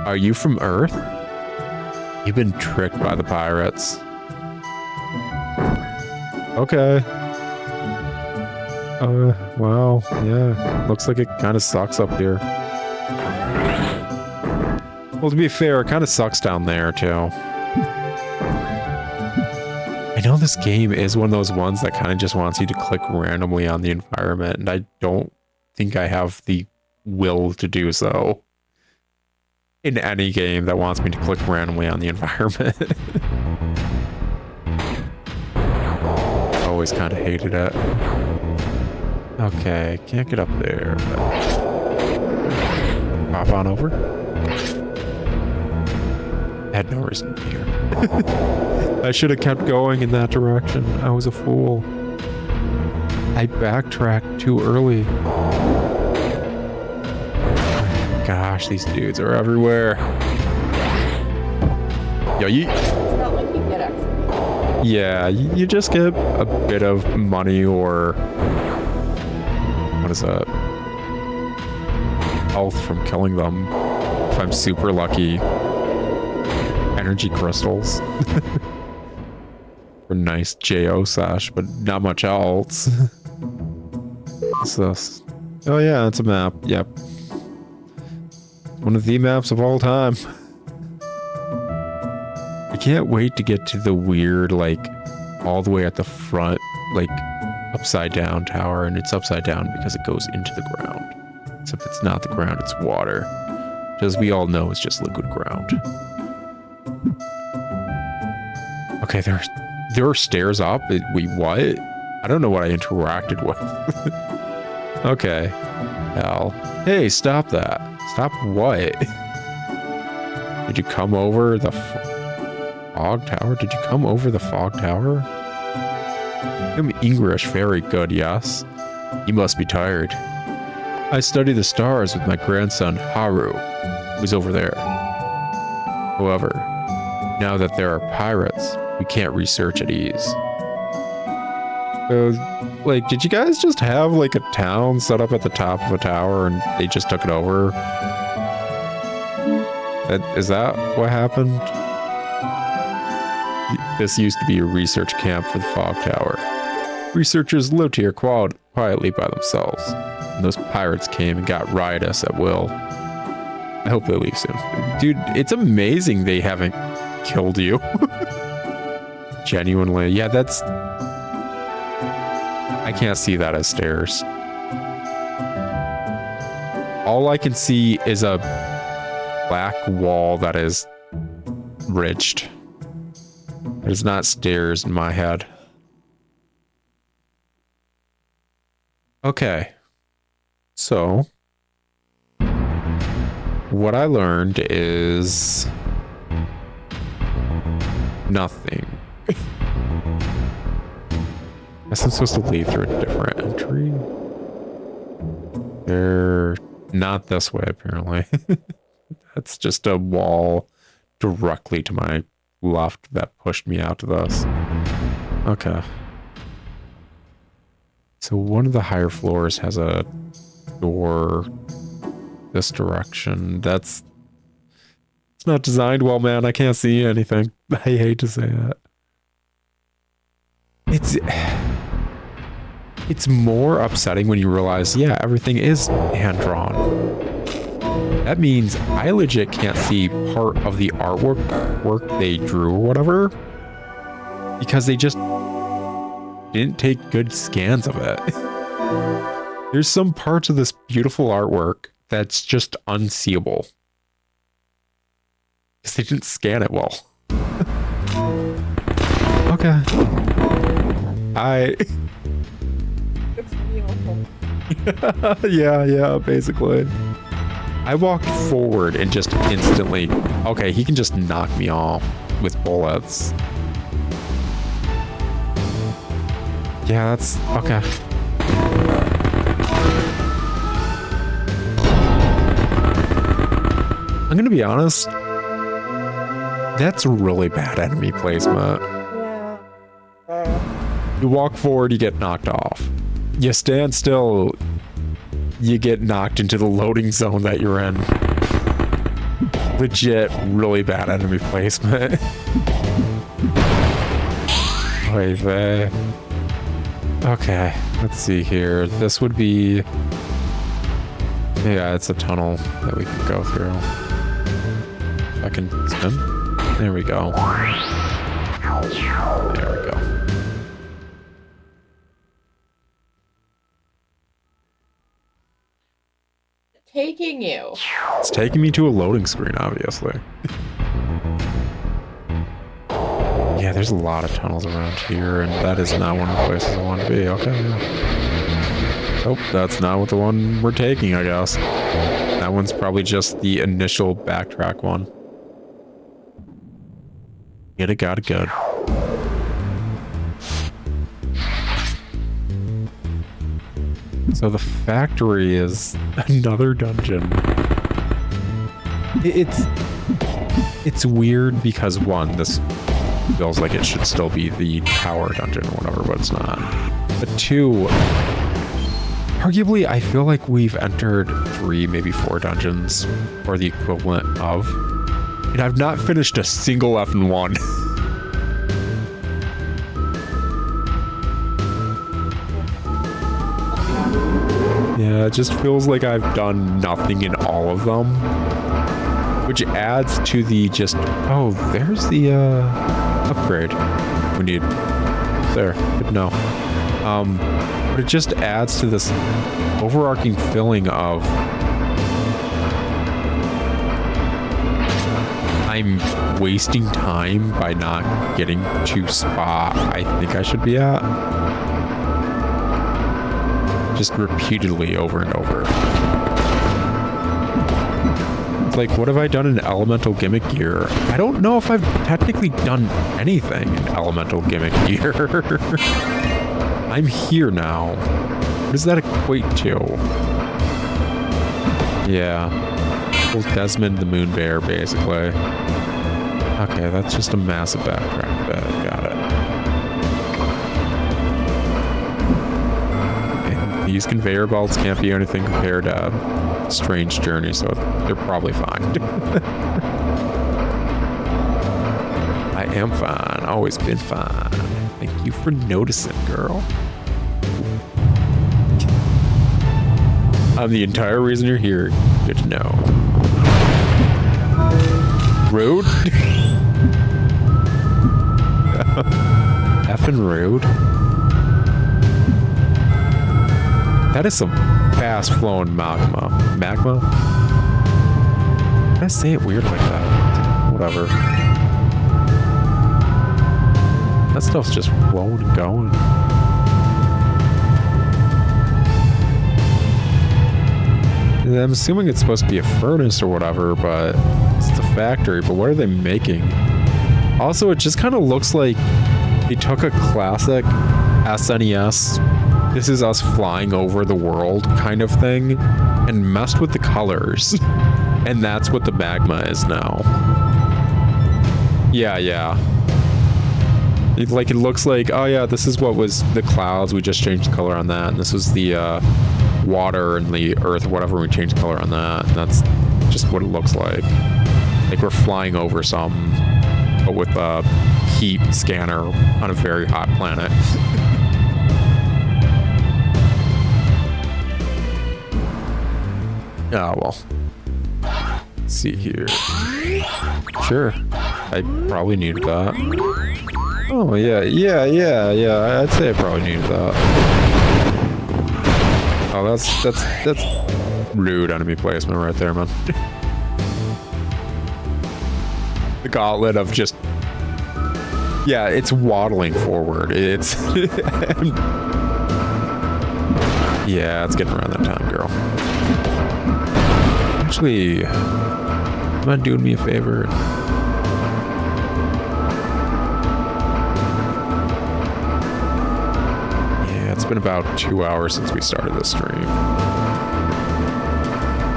[SPEAKER 1] Are you from Earth? You've been tricked by the pirates. Okay. Wow. Yeah. Looks like it kind of sucks up here. Well, to be fair, it kind of sucks down there, too. I know this game is one of those ones that kind of just wants you to click randomly on the environment, and I don't think I have the will to do so in any game that wants me to click randomly on the environment. Always kind of hated it. Okay, can't get up there. Hop on over. Had no reason to be here. I should have kept going in that direction. I was a fool. I backtracked too early. Oh gosh, these dudes are everywhere. Yo,
[SPEAKER 2] It's not like you get extra.
[SPEAKER 1] yeah, you just get a bit of money or what is that? Health from killing them. If I'm super lucky. Energy crystals. For nice JO sash, but not much else. What's this? Oh yeah, it's a map. Yep. One of the maps of all time. I can't wait to get to the weird, like, all the way at the front, like, upside down tower, and it's upside down because it goes into the ground. Except it's not the ground, it's water. As we all know, it's just liquid ground. Okay, there are stairs up. Wait, what? I don't know what I interacted with. Okay. Hell. Hey, stop that. Stop what? Did you come over the fog tower? Did you come over the fog tower? I'm English very good, yes. You must be tired. I study the stars with my grandson, Haru, who's over there. However, now that there are pirates, we can't research at ease. Like, did you guys just have, like, a town set up at the top of a tower and they just took it over? Is that what happened? This used to be a research camp for the fog tower. Researchers lived here quietly by themselves. And those pirates came and got riotous at will. I hope they leave soon. Dude, it's amazing they haven't killed you. Genuinely. Yeah, that's... I can't see that as stairs. All I can see is a black wall that is ridged. It's not stairs in my head. Okay. So, what I learned is nothing. I guess I'm supposed to leave through a different entry. They're not this way, apparently. That's just a wall directly to my left that pushed me out to this. Okay. So one of the higher floors has a door this direction. It's not designed well, man. I can't see anything. I hate to say that. It's more upsetting when you realize, yeah, everything is hand-drawn. That means I legit can't see part of the artwork they drew or whatever, because they just didn't take good scans of it. There's some parts of this beautiful artwork that's just unseeable. Because they didn't scan it well. Okay.
[SPEAKER 2] It's beautiful.
[SPEAKER 1] Yeah, basically. I walked forward and just instantly... Okay, he can just knock me off with bullets. Yeah, that's... Okay. I'm gonna be honest. That's really bad enemy placement.
[SPEAKER 2] Yeah.
[SPEAKER 1] You walk forward, you get knocked off. You stand still, you get knocked into the loading zone that you're in. Legit, really bad enemy placement. Oy vey. Okay, let's see here. This would be... Yeah, it's a tunnel that we can go through. If I can swim. There we go. There we go.
[SPEAKER 2] Taking you.
[SPEAKER 1] It's taking me to a loading screen, obviously. Yeah, there's a lot of tunnels around here, and that is not one of the places I want to be. Okay, yeah. Oh, that's not what the one we're taking, I guess. That one's probably just the initial backtrack one. Get it, got it, good. So the factory is another dungeon. It's weird because one, this feels like it should still be the tower dungeon or whatever, but it's not. But two, arguably I feel like we've entered 3, maybe 4 dungeons or the equivalent of, and I've not finished a single effing one. Yeah, it just feels like I've done nothing in all of them. Which adds to the just... Oh, there's the upgrade we need. There, good to know. But it just adds to this overarching feeling of... I'm wasting time by not getting to spot I think I should be at. Just repeatedly over and over. It's like, what have I done in elemental gimmick gear? I don't know if I've technically done anything in elemental gimmick gear. I'm here now. What does that equate to? Yeah. Well, Desmond the Moon Bear, basically. Okay, that's just a massive backtrack bed. Got it. These conveyor belts can't be anything compared to Strange Journey, so they're probably fine. I am fine. Always been fine. Thank you for noticing, girl. I'm the entire reason you're here. Good to know. Rude? Effing rude. That is some fast-flowing magma. Magma? Did I say it weird like that? Whatever. That stuff's just flowing and going. And I'm assuming it's supposed to be a furnace or whatever, but it's the factory. But what are they making? Also, it just kind of looks like they took a classic SNES... This is us flying over the world kind of thing and messed with the colors. And that's what the magma is now. Yeah. It looks like, oh yeah, this is what was the clouds. We just changed the color on that. And this was the water and the earth, whatever. We changed color on that. And that's just what it looks like. Like we're flying over something, but with a heat scanner on a very hot planet. Oh, well. Let's see here. Sure. I probably needed that. Oh, yeah. I'd say I probably needed that. Oh, that's rude enemy placement right there, man. The gauntlet of just... Yeah, it's waddling forward. It's... Yeah, it's getting around that time, girl. Actually, mind doing me a favor? Yeah, it's been about 2 hours since we started this stream.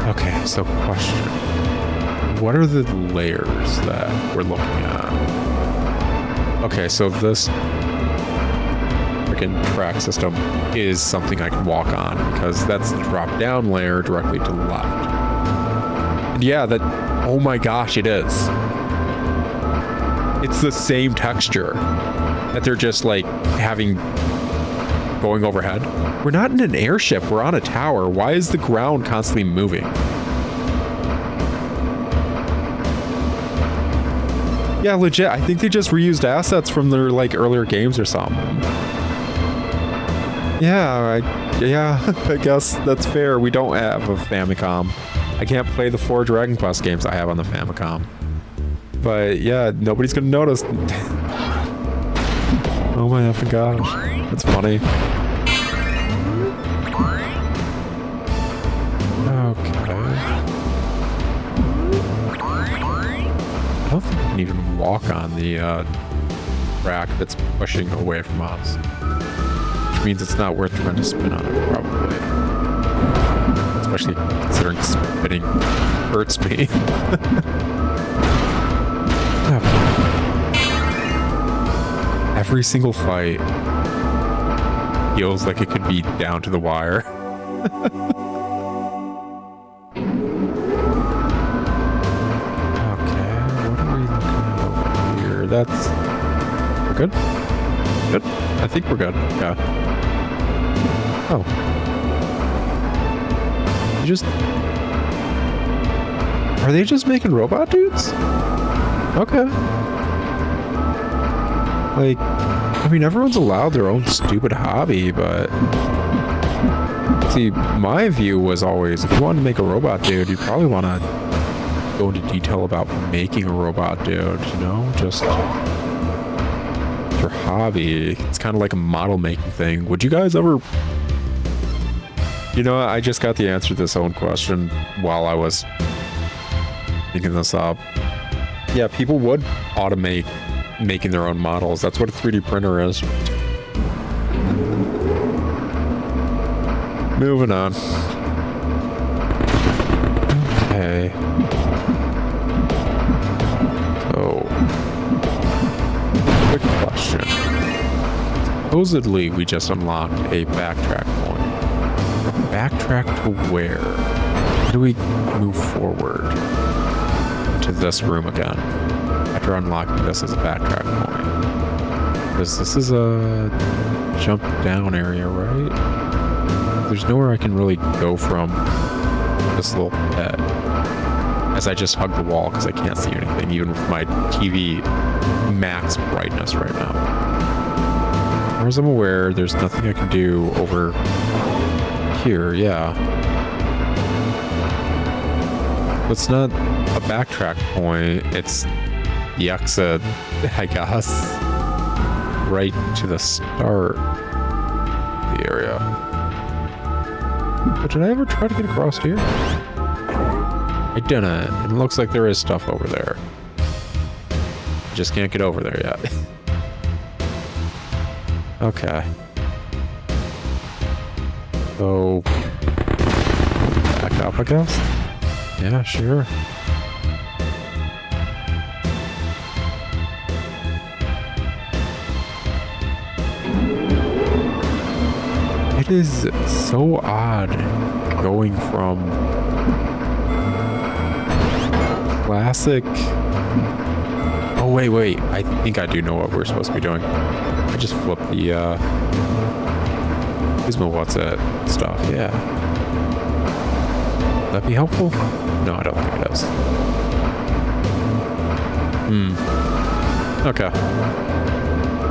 [SPEAKER 1] Okay, so question. What are the layers that we're looking at? Okay, so this freaking track system is something I can walk on because that's the drop-down layer directly to the left. Yeah, that... Oh my gosh, it is. It's the same texture. That they're just, like, having
[SPEAKER 3] going overhead. We're not in an airship. We're on a tower. Why is the ground constantly moving? Yeah, legit. I think they just reused assets from their like earlier games or something. Yeah, I guess that's fair. We don't have a Famicom. I can't play the 4 Dragon Quest games I have on the Famicom. But yeah, nobody's gonna notice. Oh my effing gosh. That's funny. Okay. I don't think we can even walk on the track that's pushing away from us. Which means it's not worth trying to spin on it, probably. Especially considering spinning hurts me. Okay. Every single fight feels like it could be down to the wire. Okay, what are we looking at over here? That's... We're good? Good? I think we're good. Yeah. Oh. You just... Are they just making robot dudes? Okay. Like, I mean, everyone's allowed their own stupid hobby, but... See, my view was always, if you wanted to make a robot dude, you'd probably want to go into detail about making a robot dude, you know? Just... your hobby. It's kind of like a model making thing. Would you guys ever... You know, I just got the answer to this own question while I was thinking this up. Yeah, people would automate making their own models. That's what a 3D printer is. Moving on. Okay. So, quick question. Supposedly, we just unlocked a backtrack point. Backtrack to where? How do we move forward to this room again after unlocking this as a backtrack point? Because this is a jump down area, right? There's nowhere I can really go from this little bed, as I just hug the wall because I can't see anything, even with my TV max brightness right now. As far as I'm aware, there's nothing I can do over here, yeah. It's not a backtrack point, it's the exit, I guess, right to the start of the area. But did I ever try to get across here? I didn't. It looks like there is stuff over there. I just can't get over there yet. Okay. So, back up, I guess? Yeah, sure. It is so odd going from classic... Oh, wait. I think I do know what we're supposed to be doing. I just flipped the, Gizmo what's that stuff, yeah. Would that be helpful? No, I don't think it is. Okay.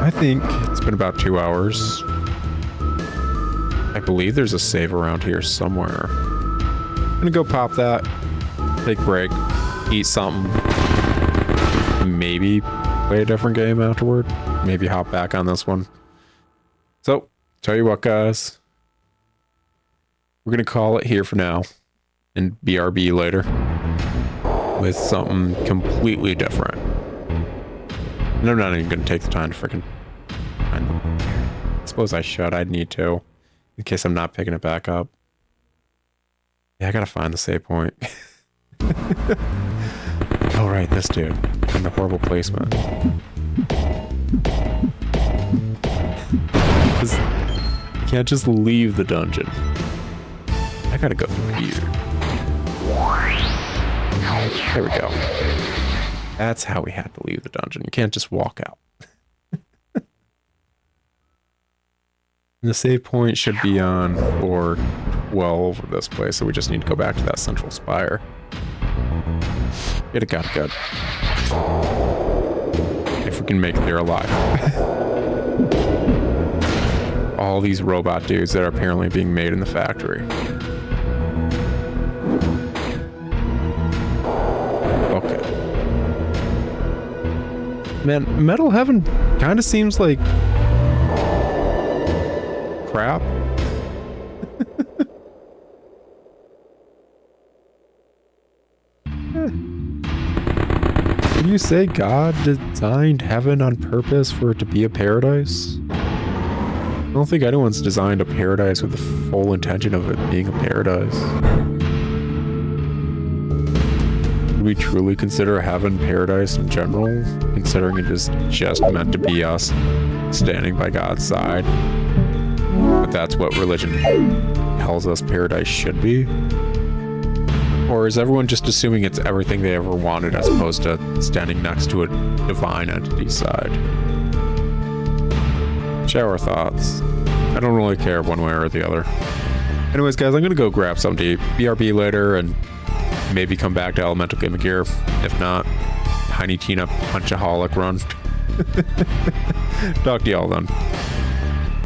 [SPEAKER 3] I think it's been about 2 hours. I believe there's a save around here somewhere. I'm gonna go pop that, take a break, eat something, maybe play a different game afterward, maybe hop back on this one. So, tell you what, guys, we're gonna call it here for now, and BRB later with something completely different. And I'm not even gonna take the time to freaking find them. I suppose I should. I'd need to, in case I'm not picking it back up. Yeah, I gotta find the save point. Oh, right, this dude. And the horrible placement. You can't just leave the dungeon. I gotta go through here. There we go. That's how we had to leave the dungeon. You can't just walk out.
[SPEAKER 1] The save point should be on floor 12 of this place, so we just need to go back to that central spire. Get it, got it, good. If we can make it there alive. All these robot dudes that are apparently being made in the factory. Okay. Man, Metal Heaven kind of seems like crap. Can you say God designed heaven on purpose for it to be a paradise? I don't think anyone's designed a paradise with the full intention of it being a paradise. Would we truly consider heaven paradise in general, considering it is just meant to be us standing by God's side? But that's what religion tells us paradise should be? Or is everyone just assuming it's everything they ever wanted as opposed to standing next to a divine entity's side? Share our thoughts. I don't really care one way or the other. Anyways, guys, I'm gonna go grab some to eat. BRB later and maybe come back to Elemental Gimmick Gear. If not, Tiny Tina Punchaholic run. Talk to y'all then.